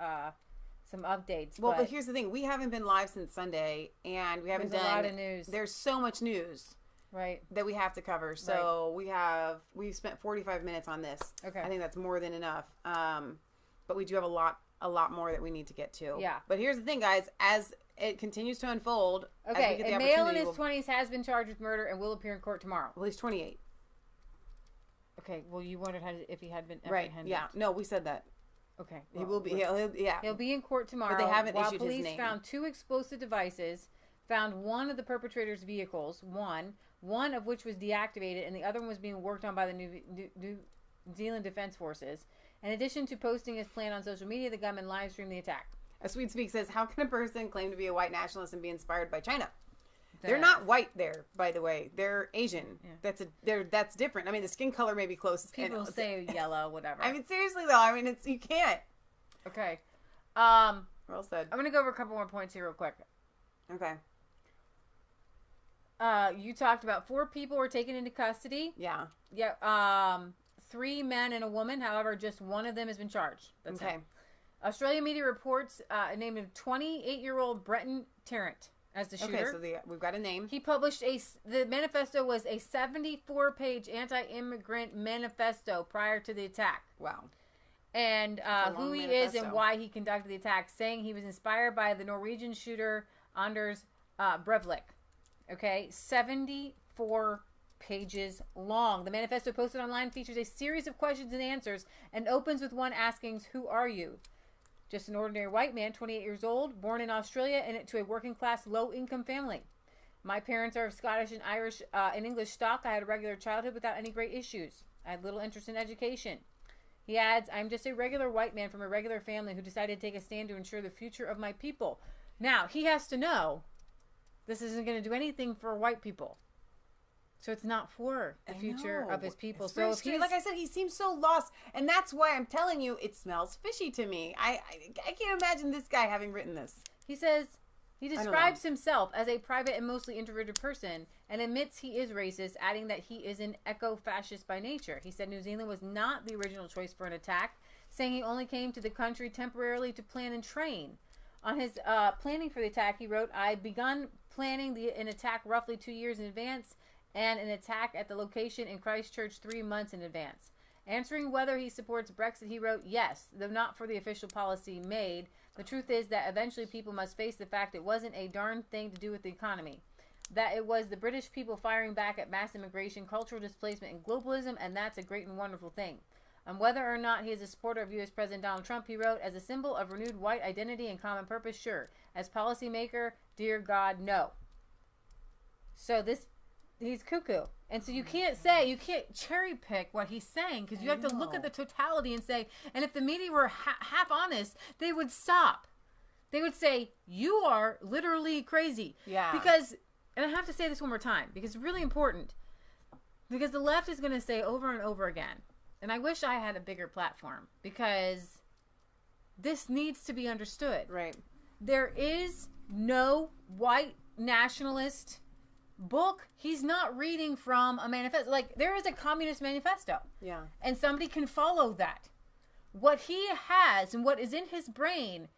some updates. Well, but here's the thing: we haven't been live since Sunday, and we haven't done a lot of news. There's so much news, right, that we have to cover. So we've spent 45 minutes on this. Okay, I think that's more than enough. But we do have a lot more that we need to get to. Yeah. But here's the thing, guys: as it continues to unfold, okay, a male in his 20s has been charged with murder and will appear in court tomorrow. Well, he's 28. Okay. Well, you wondered if he had been apprehended. Right. Yeah. No, we said that. Okay. Well, he will be. He'll be in court tomorrow. But they haven't while issued his name. Police found 2 explosive devices, found one of the perpetrator's vehicles, one of which was deactivated, and the other one was being worked on by the New Zealand Defense Forces. In addition to posting his plan on social media, the gunman live streamed the attack. A Sweet Speak says, "How can a person claim to be a white nationalist and be inspired by China?" They're not white there, by the way. They're Asian. Yeah. That's different. I mean, the skin color may be close. People say yellow, whatever. I mean, seriously though. I mean, you can't. Okay. Well said. I'm gonna go over a couple more points here real quick. Okay. You talked about 4 people were taken into custody. Yeah. Yeah. 3 men and a woman. However, just one of them has been charged. That's okay. Australian media reports named a 28-year-old Breton Tarrant as the shooter. Okay, so we've got a name. He published the manifesto was a 74-page anti-immigrant manifesto prior to the attack. Wow. And who he is and why he conducted the attack, saying he was inspired by the Norwegian shooter Anders Breivik. Okay, 74 pages long. The manifesto posted online features a series of questions and answers and opens with one asking, "Who are you?" Just an ordinary white man, 28 years old, born in Australia and to a working class, low income family. My parents are of Scottish and Irish and English stock. I had a regular childhood without any great issues. I had little interest in education. He adds, "I'm just a regular white man from a regular family who decided to take a stand to ensure the future of my people." Now, he has to know this isn't going to do anything for white people. So it's not for the future of his people. It's so if he's, like I said, he seems so lost, and that's why I'm telling you, it smells fishy to me. I can't imagine this guy having written this. He says he describes himself as a private and mostly introverted person, and admits he is racist, adding that he is an eco-fascist by nature. He said New Zealand was not the original choice for an attack, saying he only came to the country temporarily to plan and train. On his planning for the attack, he wrote, "I begun planning an attack roughly 2 years in advance, and an attack at the location in Christchurch 3 months in advance." Answering whether he supports Brexit, he wrote, "Yes, though not for the official policy made. The truth is that eventually people must face the fact it wasn't a darn thing to do with the economy. That it was the British people firing back at mass immigration, cultural displacement, and globalism, and that's a great and wonderful thing." On whether or not he is a supporter of U.S. President Donald Trump, he wrote, "As a symbol of renewed white identity and common purpose, sure. As policymaker, dear God, no." So he's cuckoo. And so you can't cherry pick what he's saying, because you have to look at the totality and say, and if the media were half honest, they would stop. They would say, "You are literally crazy." Yeah. Because, and I have to say this one more time, because it's really important, because the left is going to say over and over again, and I wish I had a bigger platform, because this needs to be understood. Right. There is no white nationalist book. He's not reading from a manifesto. Like, there is a communist manifesto. Yeah. And somebody can follow that. What he has and what is in his brain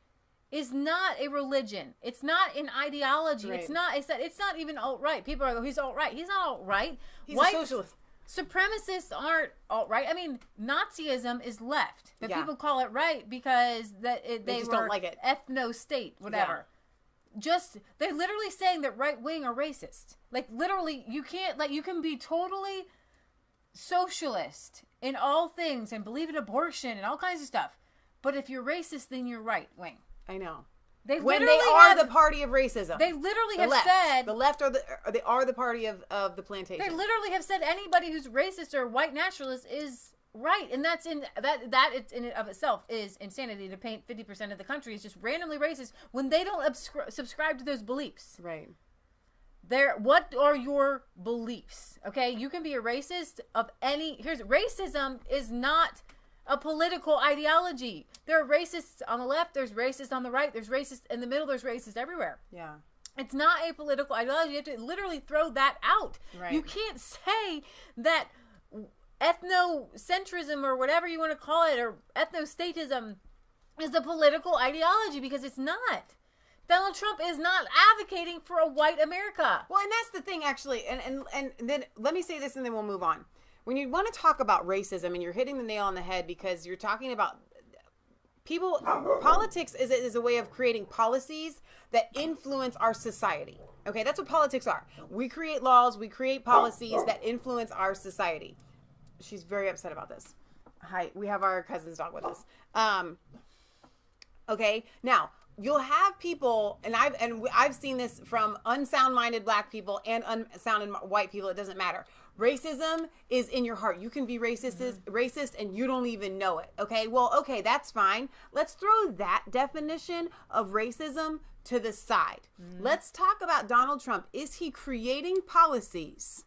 is not a religion. It's not an ideology. Right. It's not even alt-right. People are, he's alt-right. He's not alt-right. He's a socialist. Supremacists aren't alt-right. I mean, Nazism is left, but people call it right because they just were don't like it. Ethno-state, whatever. Yeah. They're literally saying that right-wing are racist. Like, literally, you can be totally socialist in all things and believe in abortion and all kinds of stuff, but if you're racist, then you're right-wing. I know. They are the party of racism. They literally have said the left they are the party of the plantation. They literally have said anybody who's racist or white nationalist is right, and that's in and of itself is insanity to paint 50% of the country as just randomly racist when they don't subscribe to those beliefs. Right. What are your beliefs? Okay, you can be a racist of any. Racism is not a political ideology. There are racists on the left. There's racists on the right. There's racists in the middle. There's racists everywhere. Yeah. It's not a political ideology. You have to literally throw that out. Right. You can't say that ethnocentrism or whatever you want to call it, or ethnostatism, is a political ideology, because it's not. Donald Trump is not advocating for a white America. Well, and that's the thing, actually. And then let me say this, and then we'll move on. When you want to talk about racism, and you're hitting the nail on the head, because you're talking about politics is a way of creating policies that influence our society. Okay, that's what politics are. We create laws, we create policies that influence our society. She's very upset about this. Hi, we have our cousin's dog with us. Okay, now you'll have people, and I've seen this from unsound-minded black people and unsound white people. It doesn't matter. Racism is in your heart. You can be racist and you don't even know it. Okay, well, okay, that's fine. Let's throw that definition of racism to the side. Let's talk about Donald Trump. Is he creating policies?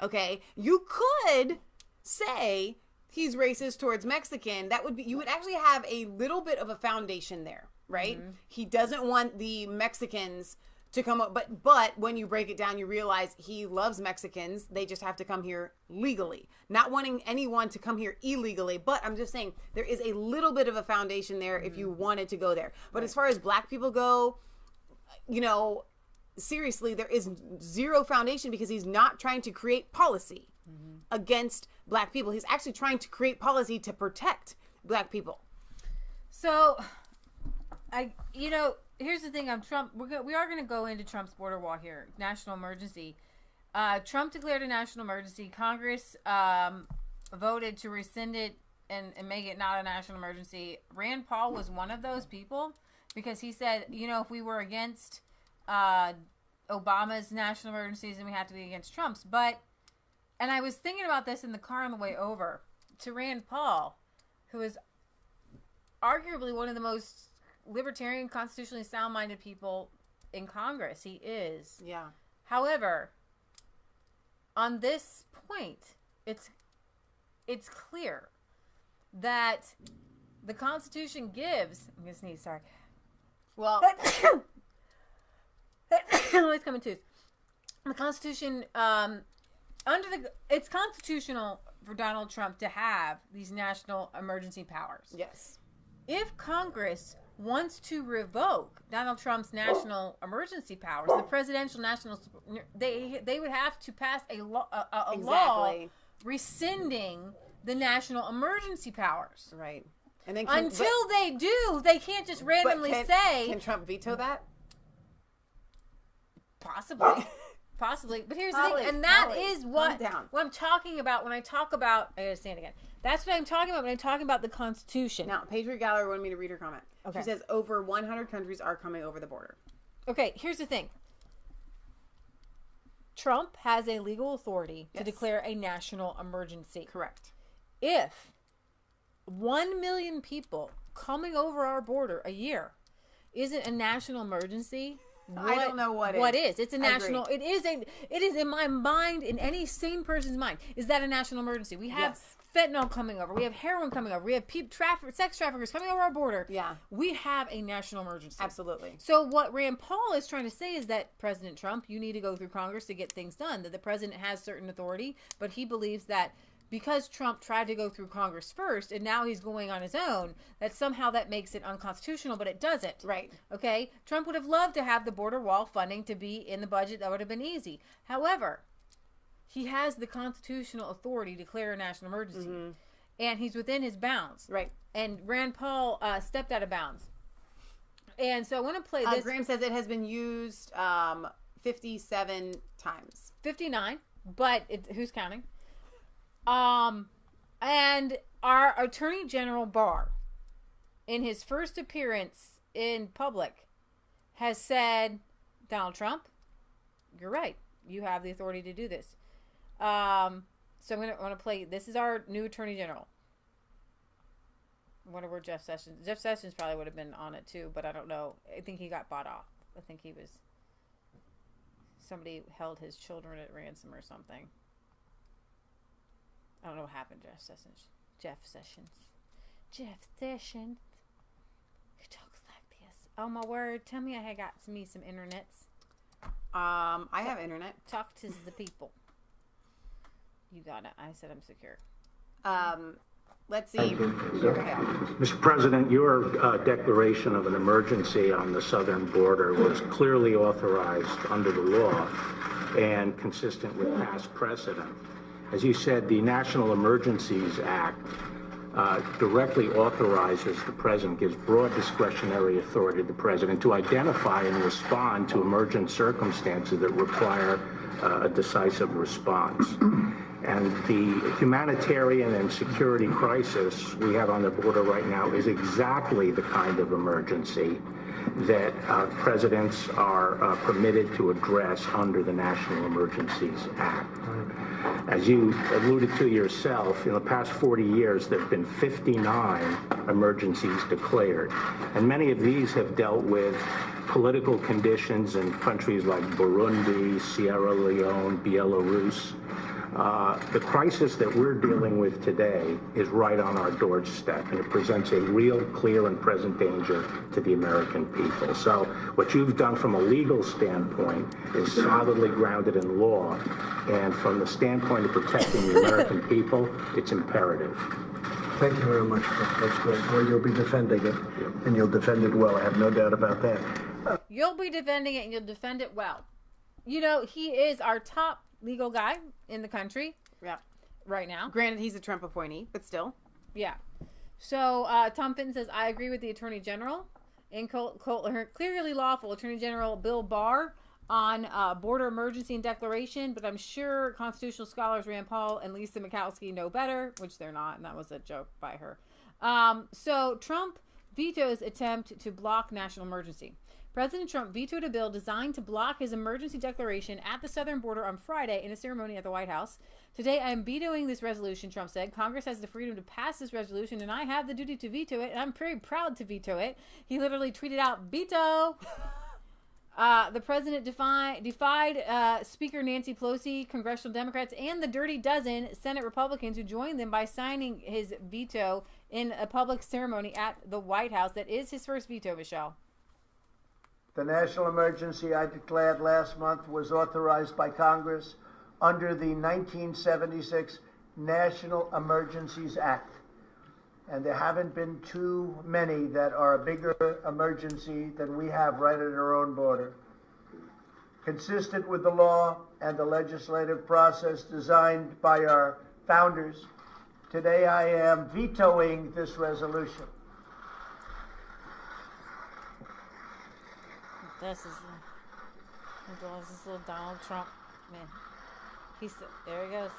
Okay, you could say he's racist towards Mexican. That would be, you would actually have a little bit of a foundation there, right? He doesn't want the Mexicans to come up, but when you break it down, you realize he loves Mexicans. They just have to come here legally, not wanting anyone to come here illegally. But I'm just saying there is a little bit of a foundation there if you wanted to go there. But as far as black people go, you know, seriously, there is zero foundation, because he's not trying to create policy against black people. He's actually trying to create policy to protect black people. So, here's the thing on Trump. We are going to go into Trump's border wall here. National emergency. Trump declared a national emergency. Congress voted to rescind it and make it not a national emergency. Rand Paul was one of those people, because he said, if we were against Obama's national emergencies, then we have to be against Trump's. And I was thinking about this in the car on the way over to Rand Paul, who is arguably one of the most libertarian, constitutionally sound-minded people in Congress. He is. Yeah. However, on this point, it's clear that the Constitution gives. I'm gonna sneeze. Sorry. Well, always coming to. The Constitution, it's constitutional for Donald Trump to have these national emergency powers. Yes. If Congress wants to revoke Donald Trump's national emergency powers, the presidential national, they would have to pass a law rescinding the national emergency powers. Right. And then until they do, they can't just randomly say. Can Trump veto that? Possibly. Possibly. But here's the thing, and that is what I'm talking about when I talk about, I gotta stand again. That's what I'm talking about when I'm talking about the Constitution. Now, Patriot Gallery wanted me to read her comment. Okay. She says over 100 countries are coming over the border. Okay, here's the thing. Trump has a legal authority to declare a national emergency. Correct. If 1 million people coming over our border a year isn't a national emergency, I don't know what is. It's a national. It is in my mind, in any sane person's mind. Is that a national emergency? We have fentanyl coming over. We have heroin coming over. We have sex traffickers coming over our border. Yeah. We have a national emergency. Absolutely. So what Rand Paul is trying to say is that President Trump, you need to go through Congress to get things done. That the president has certain authority, but he believes that because Trump tried to go through Congress first and now he's going on his own, that somehow that makes it unconstitutional, but it doesn't. Right. Okay? Trump would have loved to have the border wall funding to be in the budget. That would have been easy. However, he has the constitutional authority to declare a national emergency. And he's within his bounds. Right. And Rand Paul stepped out of bounds. And so I want to play this. Graham says it has been used 57 times. 59, but who's counting? And our Attorney General Barr, in his first appearance in public, has said, Donald Trump, you're right. You have the authority to do this. So I'm going to play. This is our new Attorney General. I wonder where Jeff Sessions probably would have been on it too, but I don't know. I think he got bought off. I think he was. somebody held his children at ransom or something. I don't know what happened to Jeff Sessions. Jeff Sessions. Who talks like this? Oh my word! Tell me I had got me some internets. I have internet. Talk to the people. You got it. I said I'm secure. Let's see. Mr. President, your declaration of an emergency on the southern border was clearly authorized under the law and consistent with past precedent. As you said, the National Emergencies Act directly authorizes the president, gives broad discretionary authority to the president to identify and respond to emergent circumstances that require a decisive response. And the humanitarian and security crisis we have on the border right now is exactly the kind of emergency that presidents are permitted to address under the National Emergencies Act. As you alluded to yourself, in the past 40 years, there have been 59 emergencies declared. And many of these have dealt with political conditions in countries like Burundi, Sierra Leone, Belarus. The crisis that we're dealing with today is right on our doorstep, and it presents a real, clear, and present danger to the American people. So what you've done from a legal standpoint is solidly grounded in law, and from the standpoint of protecting the American people, it's imperative. Thank you very much. That's great. Well, you'll be defending it, and you'll defend it well. I have no doubt about that. You'll be defending it, and you'll defend it well. You know, he is our top legal guy in the country. Yeah. Right now. Granted, he's a Trump appointee, but still. Yeah. So, Tom Fitton says, I agree with the Attorney General. In clearly lawful Attorney General Bill Barr on border emergency and declaration, but I'm sure constitutional scholars Rand Paul and Lisa Murkowski know better, which they're not, and that was a joke by her. So, Trump vetoes attempt to block national emergency. President Trump vetoed a bill designed to block his emergency declaration at the southern border on Friday in a ceremony at the White House. Today, I am vetoing this resolution, Trump said. Congress has the freedom to pass this resolution, and I have the duty to veto it, and I'm very proud to veto it. He literally tweeted out, veto! The president defied Speaker Nancy Pelosi, congressional Democrats, and the Dirty Dozen Senate Republicans who joined them by signing his veto in a public ceremony at the White House. That is his first veto, Michelle. The national emergency I declared last month was authorized by Congress under the 1976 National Emergencies Act. And there haven't been too many that are a bigger emergency than we have right at our own border. Consistent with the law and the legislative process designed by our founders, today I am vetoing this resolution. This is this little Donald Trump man. There he goes.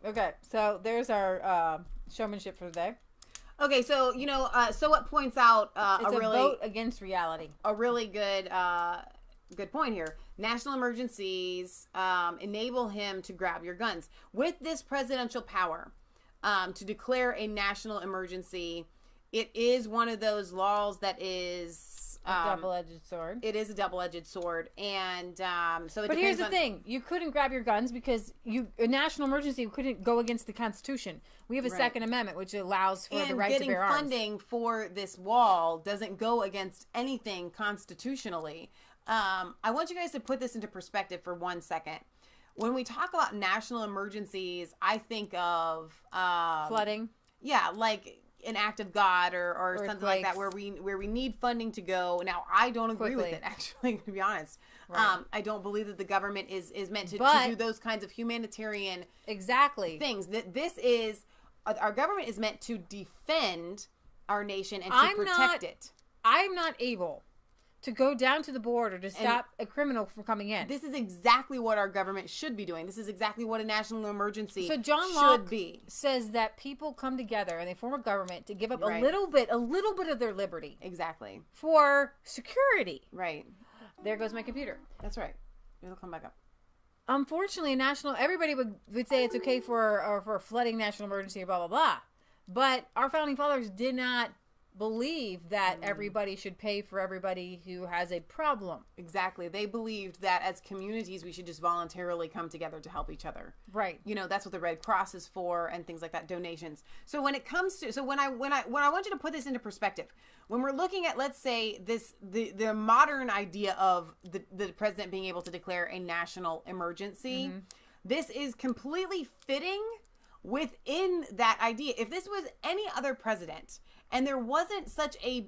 Okay, so there's our showmanship for the day. Okay, so so what points out it's a vote against reality. A really good point here. National emergencies enable him to grab your guns. With this presidential power to declare a national emergency, it is one of those laws that is a double-edged sword. It is a double-edged sword, and so. But here's the thing: you couldn't grab your guns because a national emergency couldn't go against the Constitution. We have a Second Amendment, which allows for the right to bear arms. And getting funding for this wall doesn't go against anything constitutionally. I want you guys to put this into perspective for 1 second. When we talk about national emergencies, I think of flooding. Yeah, like an act of God or something like that, where we need funding to go. Now, I don't agree with it, actually, to be honest. Right. I don't believe that the government is meant to do those kinds of humanitarian things. This is our government is meant to defend our nation and to protect it. I'm not able to go down to the border to stop a criminal from coming in. This is exactly what our government should be doing. This is exactly what a national emergency should be. Says that people come together and they form a government to give up a little bit of their liberty. Exactly. For security. Right. There goes my computer. That's right. It'll come back up. unfortunately, everybody would say it's okay for a flooding national emergency, blah, blah, blah. But our founding fathers did not believe that everybody should pay for everybody who has a problem. Exactly. They believed that as communities, we should just voluntarily come together to help each other. Right. You know, that's what the Red Cross is for and things like that, donations. So when it comes to, when I want you to put this into perspective, when we're looking at, let's say, the modern idea of the president being able to declare a national emergency, this is completely fitting within that idea. If this was any other president and there wasn't such a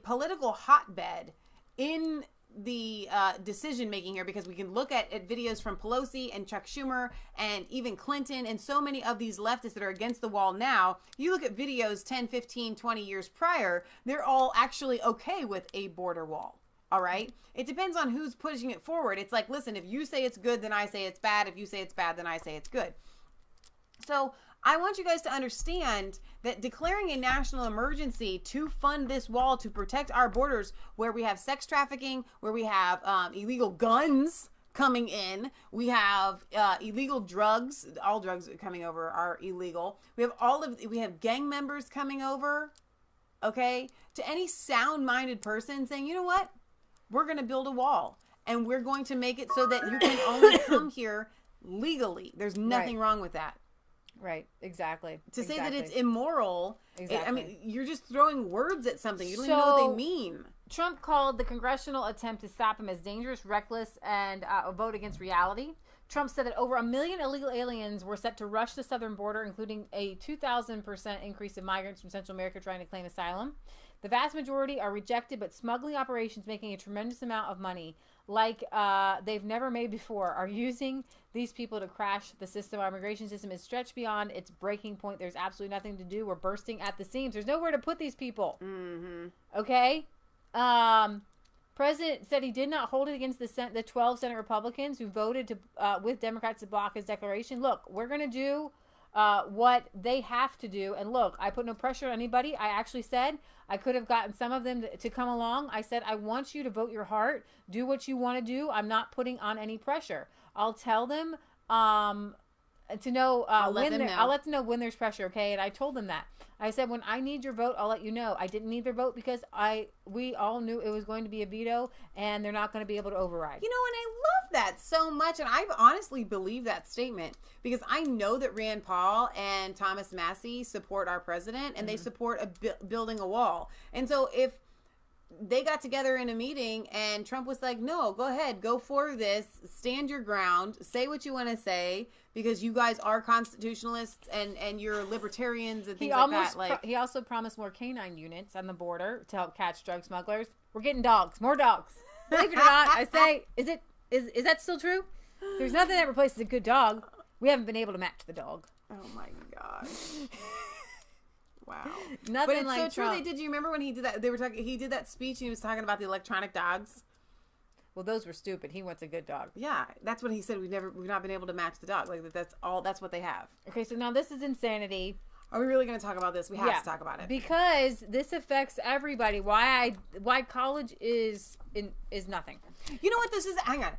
political hotbed in the decision making here, because we can look at videos from Pelosi and Chuck Schumer and even Clinton and so many of these leftists that are against the wall now. You look at videos 10, 15, 20 years prior, they're all actually okay with a border wall. All right. It depends on who's pushing it forward. It's like, listen, if you say it's good, then I say it's bad. If you say it's bad, then I say it's good. So I want you guys to understand that declaring a national emergency to fund this wall to protect our borders, where we have sex trafficking, where we have illegal guns coming in, we have illegal drugs. All drugs coming over are illegal. We have gang members coming over. Okay, to any sound-minded person saying, you know what, we're going to build a wall and we're going to make it so that you can only come here legally. There's nothing wrong with that. Right, exactly. To say that it's immoral, I mean, you're just throwing words at something. You don't even know what they mean. Trump called the congressional attempt to stop him as dangerous, reckless, and a vote against reality. Trump said that over 1 million illegal aliens were set to rush the southern border, including a 2,000% increase of migrants from Central America trying to claim asylum. The vast majority are rejected, but smuggling operations making a tremendous amount of money, like they've never made before, are using these people to crash the system. Our immigration system is stretched beyond its breaking point. There's absolutely nothing to do. We're bursting at the seams. There's nowhere to put these people. Okay? President said he did not hold it against the 12 Senate Republicans who voted with Democrats to block his declaration. Look, we're going to do what they have to do. And look, I put no pressure on anybody. I actually said I could have gotten some of them to come along. I said, I want you to vote your heart. Do what you want to do. I'm not putting on any pressure. I'll tell them to know I'll let them know when there's pressure, okay? And I told them that. I said, when I need your vote, I'll let you know. I didn't need their vote because we all knew it was going to be a veto and they're not going to be able to override. You know, and I love that so much, and I honestly believe that statement because I know that Rand Paul and Thomas Massie support our president and they support building a wall. And so if they got together in a meeting and Trump was like, no, go ahead, go for this, stand your ground, say what you want to say, because you guys are constitutionalists and you're libertarians and things like that. He also promised more canine units on the border to help catch drug smugglers. We're getting dogs, more dogs. Believe it or not, I say, is that still true? There's nothing that replaces a good dog. We haven't been able to match the dog. Oh my gosh. Wow. Nothing but it's like so true. Did you remember when he did that? He did that speech and he was talking about the electronic dogs. Well, those were stupid. He wants a good dog. Yeah, that's what he said. We've not been able to match the dog. Like that's what they have. Okay, so now this is insanity. Are we really going to talk about this? We have to talk about it because this affects everybody. Why college is nothing. You know what this is? Hang on.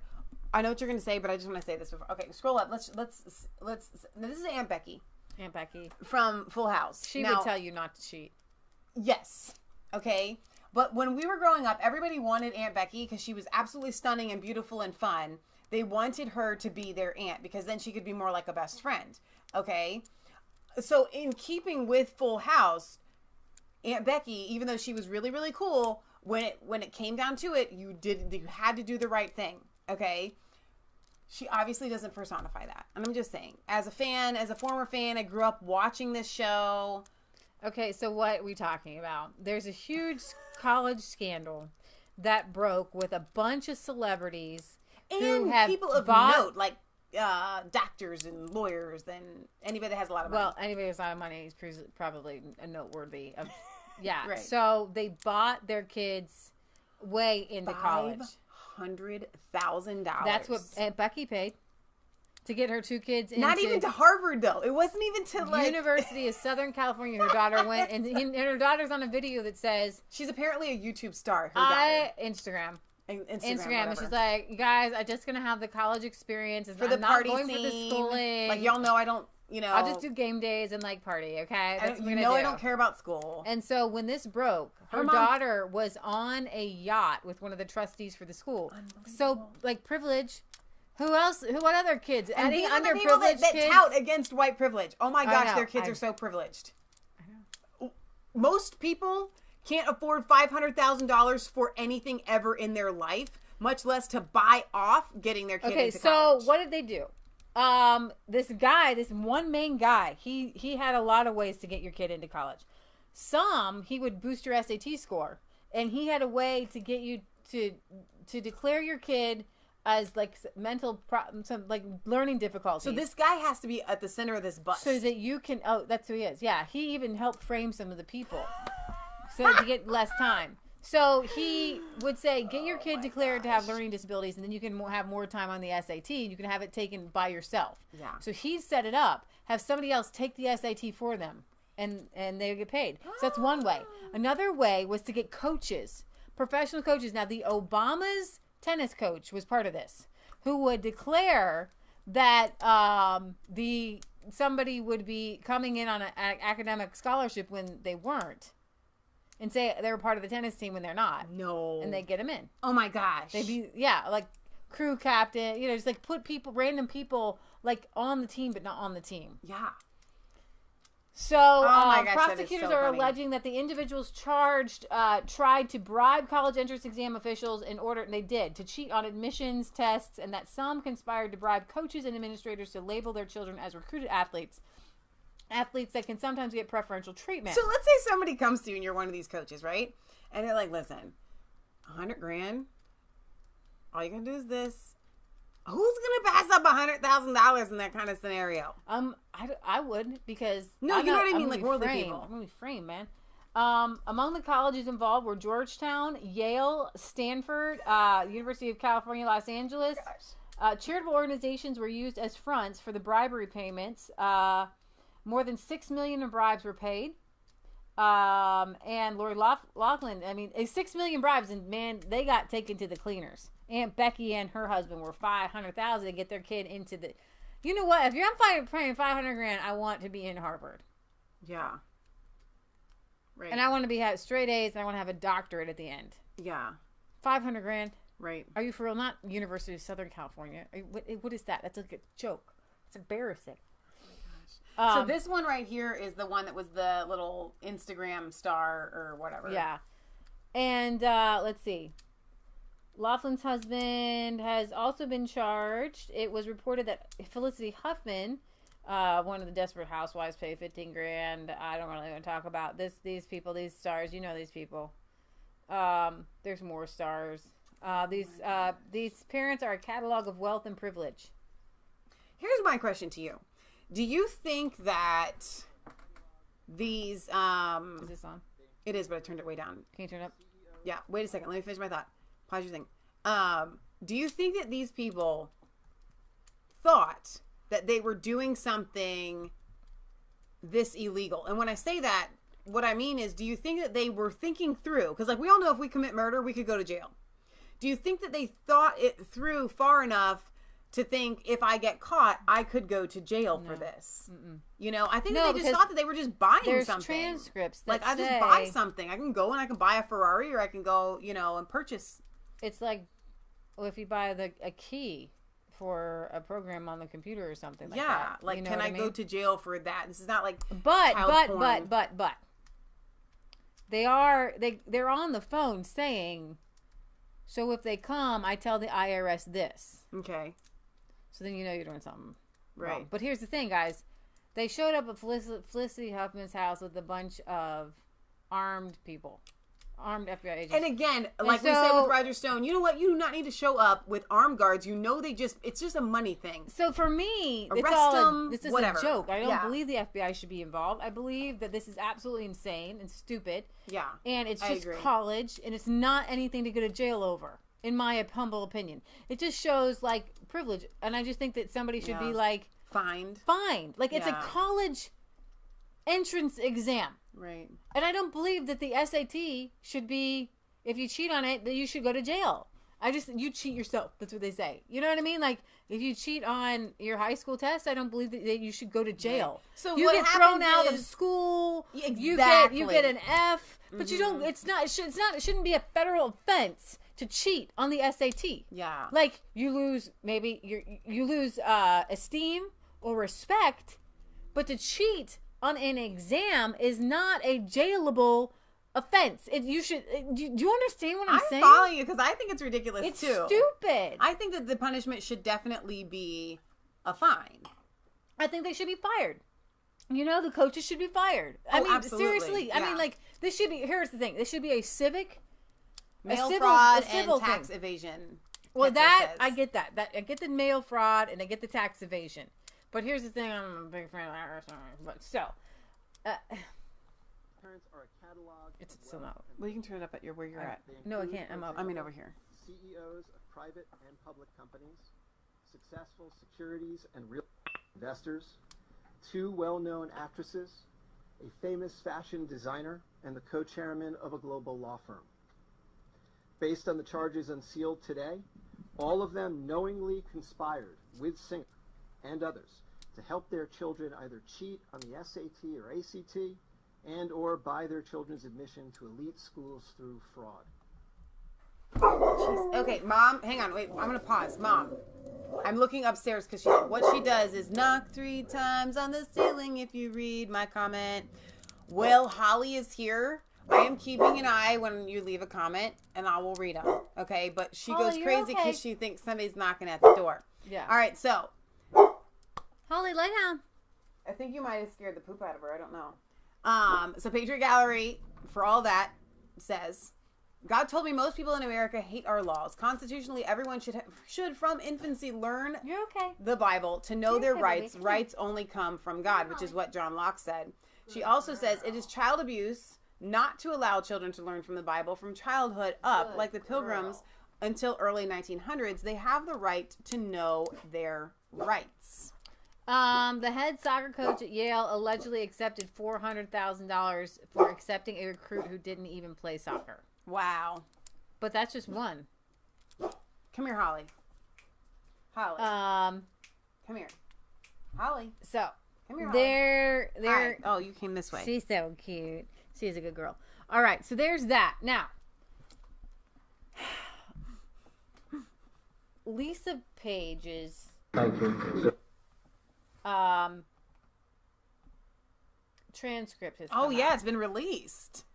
I know what you're going to say, but I just want to say this before. Okay, scroll up. Let's. Now, this is Aunt Becky. Aunt Becky from Full House. She would tell you not to cheat. Yes. Okay. But when we were growing up, everybody wanted Aunt Becky because she was absolutely stunning and beautiful and fun. They wanted her to be their aunt because then she could be more like a best friend. Okay. So in keeping with Full House, Aunt Becky, even though she was really, really cool, when it came down to it, you had to do the right thing. Okay. She obviously doesn't personify that. And I'm just saying, as a former fan, I grew up watching this show. Okay, so what are we talking about? There's a huge college scandal that broke with a bunch of celebrities who have people of note, like doctors and lawyers and anybody that has a lot of money. Well, anybody who has a lot of money is probably a noteworthy. Yeah, right. So they bought their kids way into college. $100,000. That's what Aunt Becky paid to get her two kids into... Not even to Harvard, though. It wasn't even to, University of Southern California. Her daughter went, and her daughter's on a video that says... She's apparently a YouTube star, her daughter. Instagram. Instagram. And she's like, you guys, I'm just gonna have the college experience for the party not going scene. For the schooling. Like y'all know, I don't. I'll just do game days and like party. Okay, that's what I don't care about school. And so when this broke, her daughter was on a yacht with one of the trustees for the school. So like privilege. Who else? What other kids? And any these are the underprivileged people that kids? tout against white privilege. Oh my gosh, their kids are so privileged. I know. Most people can't afford $500,000 for anything ever in their life, much less to buy off getting their kid into college. So what did they do? This guy, this one main guy, he had a lot of ways to get your kid into college. Some, he would boost your SAT score, and he had a way to get you to declare your kid as like mental some like learning difficulties. So this guy has to be at the center of this bus so that you can. Oh, that's who he is. Yeah, he even helped frame some of the people so to get less time. So he would say, get your kid declared to have learning disabilities, and then you can have more time on the SAT, and you can have it taken by yourself. Yeah. So he set it up, have somebody else take the SAT for them, and they would get paid. So that's one way. Another way was to get coaches, professional coaches. Now, the Obama's tennis coach was part of this, who would declare that somebody would be coming in on an academic scholarship when they weren't. And say they were part of the tennis team when they're not. No. And they get them in. Oh my gosh. They'd be, like crew captain, just like put random people like on the team, but not on the team. Yeah. So my gosh, prosecutors are alleging that the individuals charged tried to bribe college entrance exam officials in order, and they did, to cheat on admissions tests, and that some conspired to bribe coaches and administrators to label their children as recruited athletes that can sometimes get preferential treatment. So let's say somebody comes to you and you're one of these coaches, right? And they're like, listen, $100,000, all you're going to do is this. Who's going to pass up $100,000 in that kind of scenario? I would, because... No, you know what I mean? Like worldly people. I'm going to be framed, man. Among the colleges involved were Georgetown, Yale, Stanford, University of California, Los Angeles. Charitable organizations were used as fronts for the bribery payments. More than $6 million in bribes were paid. And Lori Loughlin, 6 million bribes, and man, they got taken to the cleaners. Aunt Becky and her husband were $500,000 to get their kid into the. You know what? If I'm paying $500,000, I want to be in Harvard. Yeah. Right. And I want to have straight A's, and I want to have a doctorate at the end. Yeah. $500,000. Right. Are you for real? Not University of Southern California. What is that? That's like a joke. It's embarrassing. So this one right here is the one that was the little Instagram star or whatever. Yeah. And let's see. Laughlin's husband has also been charged. It was reported that Felicity Huffman, one of the Desperate Housewives, paid $15,000. I don't really want to talk about these people, these stars. You know these people. There's more stars. These parents are a catalog of wealth and privilege. Here's my question to you. Do you think that these... Is this on? It is, but I turned it way down. Can you turn it up? Yeah. Wait a second. Let me finish my thought. Pause your thing. Do you think that these people thought that they were doing something this illegal? And when I say that, what I mean is, do you think that they were thinking through? Because like we all know if we commit murder, we could go to jail. Do you think that they thought it through far enough to think if I get caught, I could go to jail for this? Mm-mm. I think that they just thought that they were just buying there's something. Transcripts that I just buy something. I can go and I can buy a Ferrari, or I can go, and purchase. It's like, if you buy a key for a program on the computer or something like that. Yeah, like can I go to jail for that? This is not like But porn. they're on the phone saying, so if they come, I tell the IRS this. Okay. So then you're doing something right. wrong. But here's the thing, guys. They showed up at Felicity Huffman's house with a bunch of armed people. Armed FBI agents. And again, we said with Roger Stone, you know what? You do not need to show up with armed guards. It's just a money thing. So for me, this is whatever. a joke. I don't believe the FBI should be involved. I believe that this is absolutely insane and stupid. Yeah. And it's just college, and it's not anything to go to jail over, in my humble opinion. It just shows, like, privilege. And I just think that somebody should be, like... Fined. Like, it's a college entrance exam. Right. And I don't believe that the SAT should be, if you cheat on it, that you should go to jail. You cheat yourself. That's what they say. You know what I mean? Like, if you cheat on your high school test, I don't believe that you should go to jail. Right. So you what get thrown out of is, school. exactly. You get an F, but you don't. It shouldn't be a federal offense to cheat on the SAT. Yeah. Like, you lose esteem or respect, but to cheat on an exam is not a jailable offense. Do you understand what I'm saying? I'm following you because I think it's ridiculous it's too. Stupid. I think that the punishment should definitely be a fine. I think they should be fired. You know, the coaches should be fired. I mean, absolutely. seriously. Yeah. I mean, like, this should be. Here's the thing. This should be a civic, mail a fraud civil and tax thing. evasion. Well, that I get that. I get the mail fraud and I get the tax evasion. But here's the thing. I'm a big fan of that. But still. Parents are a catalog. It's still not. Well, you can turn it up at where you're at. No, I can't. I'm up. I mean, over here. CEOs of private and public companies, successful securities and real investors, 2 well-known actresses, a famous fashion designer, and the co-chairman of a global law firm. Based on the charges unsealed today, all of them knowingly conspired with Singer and others to help their children either cheat on the SAT or ACT and or buy their children's admission to elite schools through fraud. Jeez. Okay, Mom, hang on. Wait, I'm going to pause. Mom, I'm looking upstairs because what she does is knock 3 times on the ceiling if you read my comment. Well, Holly is here. I am keeping an eye when you leave a comment, and I will read them. Okay, but she Holly, goes crazy because okay. she thinks somebody's knocking at the door. Yeah. All right, so. Holly, lay down. I think you might have scared the poop out of her. I don't know. So Patriot Gallery, for all that, says, God told me most people in America hate our laws. Constitutionally, everyone should from infancy learn the Bible to know their rights. Baby. Rights only come from God, which is what John Locke said. She also says it is child abuse not to allow children to learn from the Bible from childhood up, like the Pilgrims, until early 1900s. They have the right to know their rights. The head soccer coach at Yale allegedly accepted $400,000 for accepting a recruit who didn't even play soccer. Wow. But that's just one. Come here, Holly. Holly. Come here. Holly. So, come here, Holly. they're Hi. Oh, you came this way. She's so cute. She's a good girl. All right, so there's that. Now, Lisa Page's Thank you. transcript has Oh come yeah, out. it's been released.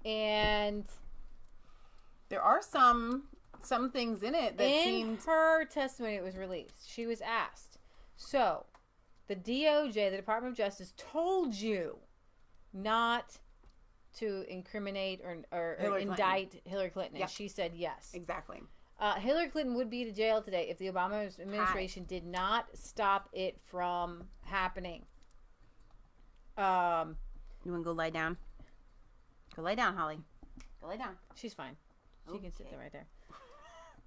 And there are some things in it that in her testimony, it was released. She was asked, so the DOJ, the Department of Justice, told you not to incriminate or indict Hillary Clinton. Yep. And she said yes. Exactly. Hillary Clinton would be to jail today if the Obama administration did not stop it from happening. You want to go lie down? Go lie down, Holly. Go lie down. She's fine. She can sit there right there.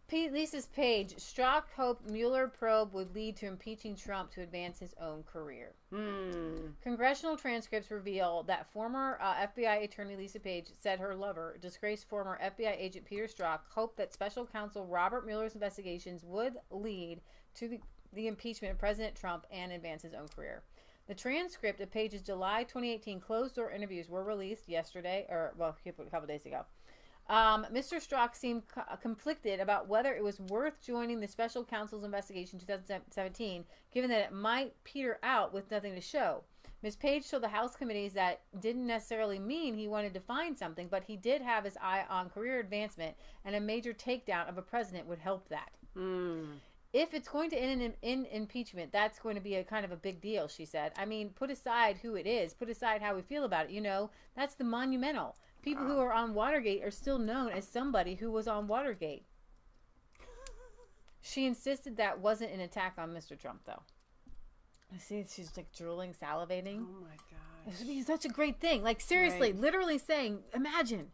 Lisa's Page. Strzok hoped Mueller probe would lead to impeaching Trump to advance his own career. Congressional transcripts reveal that former FBI attorney Lisa Page said her lover, disgraced former FBI agent Peter Strzok, hoped that special counsel Robert Mueller's investigations would lead to the impeachment of President Trump and advance his own career. The transcript of Page's July 2018 closed-door interviews were released yesterday, a couple days ago. Mr. Strzok seemed conflicted about whether it was worth joining the special counsel's investigation in 2017, given that it might peter out with nothing to show. Ms. Page told the House committees that didn't necessarily mean he wanted to find something, but he did have his eye on career advancement, and a major takedown of a president would help that. If it's going to end in impeachment, that's going to be a kind of a big deal, she said. I mean, put aside who it is, put aside how we feel about it. You know, that's the monumental. People who are on Watergate are still known as somebody who was on Watergate. She insisted that wasn't an attack on Mr. Trump, though. I see she's like drooling, salivating. Oh my gosh. This would be such a great thing. Like, seriously, literally saying, imagine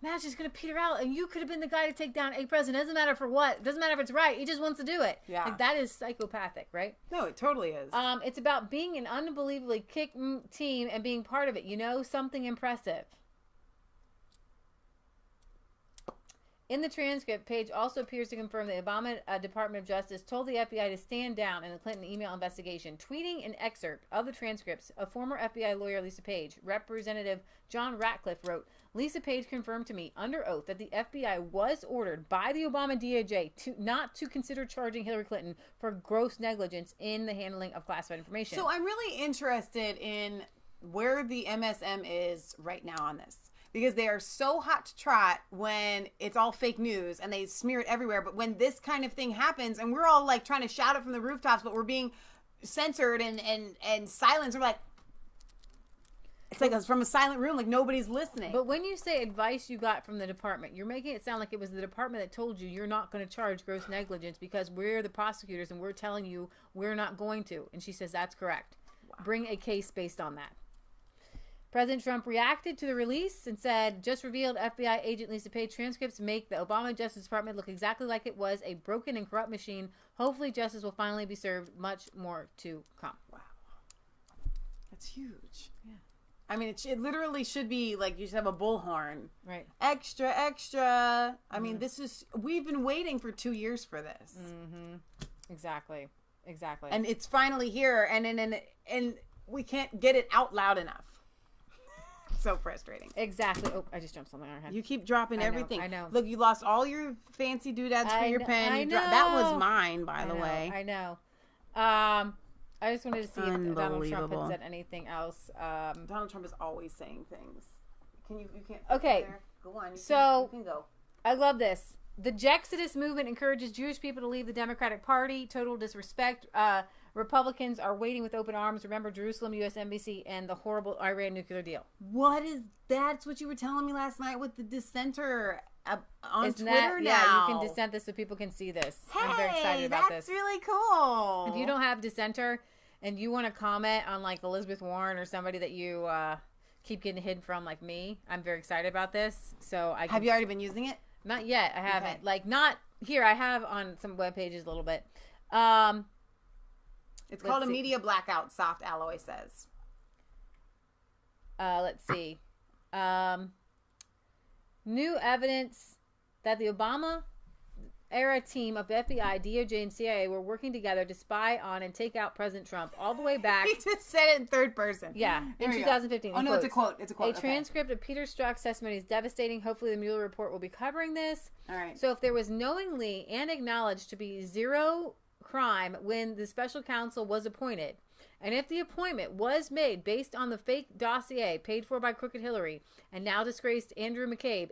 it's going to peter out, and you could have been the guy to take down a president. Doesn't matter for what. Doesn't matter if it's right. He just wants to do it. Yeah. Like, that is psychopathic, right? No, it totally is. It's about being an unbelievably kick team and being part of it. You know, something impressive. In the transcript, Page also appears to confirm the Obama Department of Justice told the FBI to stand down in the Clinton email investigation. Tweeting an excerpt of the transcripts, a former FBI lawyer, Lisa Page, Representative John Ratcliffe wrote, Lisa Page confirmed to me under oath that the FBI was ordered by the Obama DOJ not to consider charging Hillary Clinton for gross negligence in the handling of classified information. So I'm really interested in where the MSM is right now on this. Because they are so hot to trot when it's all fake news and they smear it everywhere. But when this kind of thing happens and we're all like trying to shout it from the rooftops, but we're being censored and silenced, we're like, it's like from a silent room, like nobody's listening. But when you say advice you got from the department, you're making it sound like it was the department that told you you're not going to charge gross negligence because we're the prosecutors and we're telling you we're not going to. And she says that's correct. Wow. Bring a case based on that. President Trump reacted to the release and said, just revealed FBI agent Lisa Page transcripts make the Obama Justice Department look exactly like it was, a broken and corrupt machine. Hopefully justice will finally be served. Much more to come. Wow. That's huge. Yeah. I mean, it literally should be like you should have a bullhorn. Right. Extra, extra. I mean, we've been waiting for 2 years for this. Mm-hmm. Exactly. And it's finally here and we can't get it out loud enough. So frustrating. Exactly. Oh, I just jumped something on her head. You keep dropping everything. I know. Look, you lost all your fancy doodads for your pen. I know. That was mine, by the way. I know. I just wanted to see if Donald Trump had said anything else. Donald Trump is always saying things. You can't. Okay. Go on. You can go. I love this. The Jexodus movement encourages Jewish people to leave the Democratic Party. Total disrespect. Republicans are waiting with open arms. Remember Jerusalem, U.S. Embassy, and the horrible Iran nuclear deal. That's what you were telling me last night with the dissenter on Isn't Twitter now. Yeah, you can dissent this so people can see this. I'm very excited about this. That's really cool. If you don't have dissenter and you want to comment on like Elizabeth Warren or somebody that you keep getting hidden from like me, I'm very excited about this. So Have you already been using it? Not yet. I haven't. Okay. Like not here. I have on some web pages a little bit. It's called a media blackout, Soft Alloy says. Let's see. New evidence that the Obama era team of FBI, DOJ, and CIA were working together to spy on and take out President Trump all the way back. He just said it in third person. Yeah, in 2015. Oh, no, it's a quote. It's a quote. A transcript of Peter Strzok's testimony is devastating. Hopefully the Mueller report will be covering this. All right. So if there was knowingly and acknowledged to be zero crime when the special counsel was appointed, and if the appointment was made based on the fake dossier paid for by Crooked Hillary and now disgraced Andrew McCabe,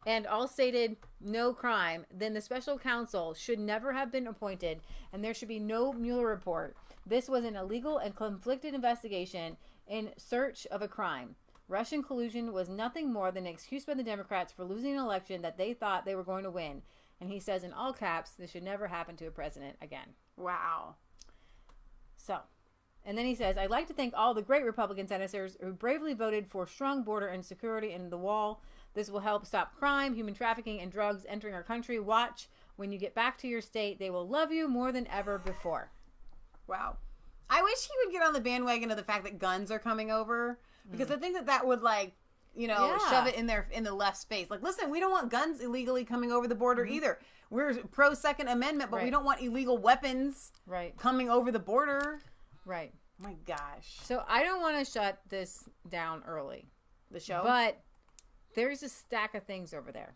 and all stated no crime, then the special counsel should never have been appointed and there should be no Mueller report. This was an illegal and conflicted investigation in search of a crime. Russian collusion was nothing more than an excuse by the Democrats for losing an election that they thought they were going to win. And he says in all caps, this should never happen to a president again. Wow. So, and then he says, I'd like to thank all the great Republican senators who bravely voted for strong border and security in the wall. This will help stop crime, human trafficking, and drugs entering our country. Watch, when you get back to your state, they will love you more than ever before. Wow. I wish he would get on the bandwagon of the fact that guns are coming over. Because I think that would shove it in the left's face. Like, listen, we don't want guns illegally coming over the border either. We're pro Second Amendment, but we don't want illegal weapons coming over the border. Right. Oh my gosh. So I don't want to shut this down early. The show? But there's a stack of things over there.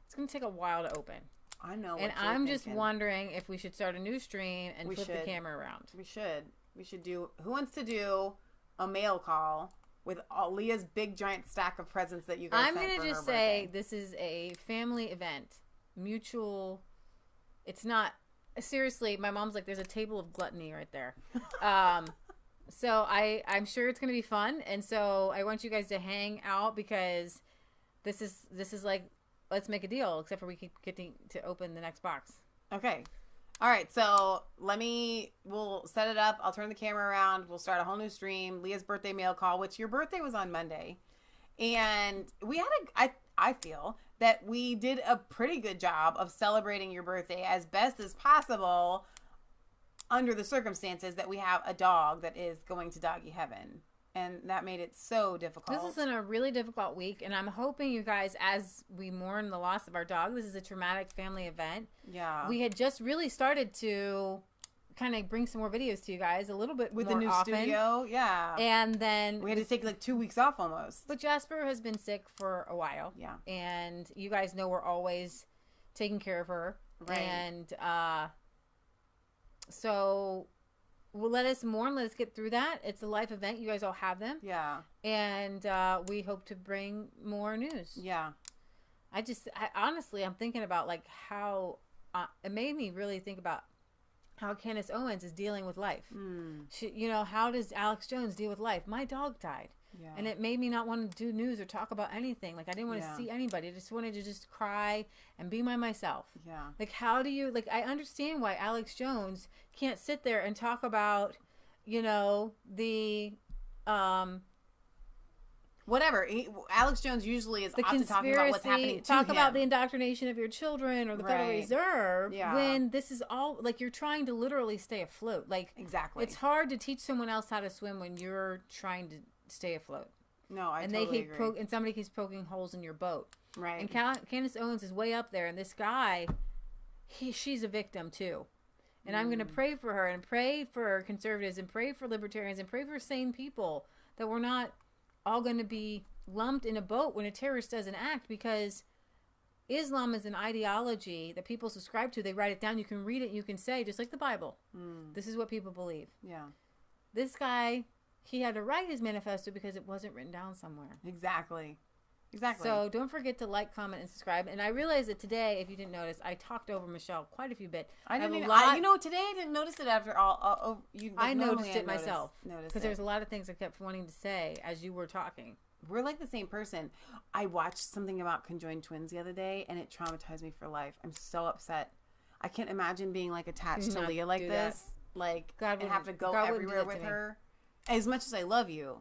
It's going to take a while to open. I know. And I'm just wondering if we should start a new stream and flip the camera around. We should. We should do. Who wants to do a mail call with Leah's big giant stack of presents that you guys I'm sent going for to just her say birthday? this is a family event. Mutual. It's not. Seriously, my mom's like, there's a table of gluttony right there. So I'm sure it's going to be fun. And so I want you guys to hang out because this is like, let's make a deal, except for we keep getting to open the next box. Okay. All right. So we'll set it up. I'll turn the camera around. We'll start a whole new stream. Leah's birthday mail call, which your birthday was on Monday. And we had I feel that we did a pretty good job of celebrating your birthday as best as possible under the circumstances that we have a dog that is going to doggy heaven. And that made it so difficult. This has been a really difficult week, and I'm hoping you guys, as we mourn the loss of our dog, this is a traumatic family event. Yeah. We had just really started to kind of bring some more videos to you guys a little bit with more the new often. studio. Yeah. And then we had to take like 2 weeks off almost. But Jasper has been sick for a while. Yeah. And you guys know we're always taking care of her. Right. And so well, let us mourn. Let us get through that. It's a life event. You guys all have them. Yeah. And we hope to bring more news. Yeah. Honestly, I'm thinking about like how it made me really think about how Candace Owens is dealing with life. She, you know, how does Alex Jones deal with life? My dog died. Yeah. And it made me not want to do news or talk about anything. Like, I didn't want to see anybody. I just wanted to just cry and be by myself. Yeah. Like, how do you, like, I understand why Alex Jones can't sit there and talk about, you know, the, whatever. Alex Jones usually is the often talking about what's happening to him. About the indoctrination of your children or the Federal Right. Reserve. Yeah. When this is all, like, you're trying to literally stay afloat. Like, exactly. It's hard to teach someone else how to swim when you're trying to stay afloat. No, I and totally they keep agree. and somebody keeps poking holes in your boat. Right. And Candace Owens is way up there, and this guy, she's a victim too. And I'm going to pray for her and pray for conservatives and pray for libertarians and pray for sane people that we're not all going to be lumped in a boat when a terrorist does an act, because Islam is an ideology that people subscribe to. They write it down. You can read it. You can say, just like the Bible, this is what people believe. Yeah. This guy, he had to write his manifesto because it wasn't written down somewhere. Exactly. Exactly. So don't forget to like, comment, and subscribe. And I realized that today, if you didn't notice, I talked over Michelle quite a few bit. I didn't have even, a lot. you know, today I didn't notice it after all. I noticed it myself because there was a lot of things I kept wanting to say as you were talking. We're like the same person. I watched something about conjoined twins the other day, and it traumatized me for life. I'm so upset. I can't imagine being like attached to Leah like this, like, and have to go everywhere with her. As much as I love you.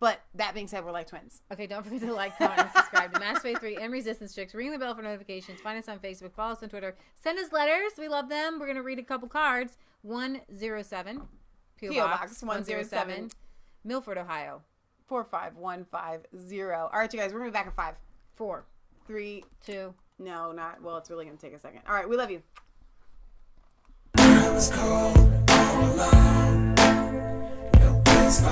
But that being said, we're like twins. Okay, don't forget to like, comment, and subscribe to Mass Faith 3 and Resistance Chicks. Ring the bell for notifications. Find us on Facebook. Follow us on Twitter. Send us letters. We love them. We're going to read a couple cards. 107. P.O. Box 107. Milford, Ohio. 45150. All right, you guys. We're going to be back at 5. 4. 3. 2. No, not. Well, it's really going to take a second. All right, we love you. It's cold all alone. Your place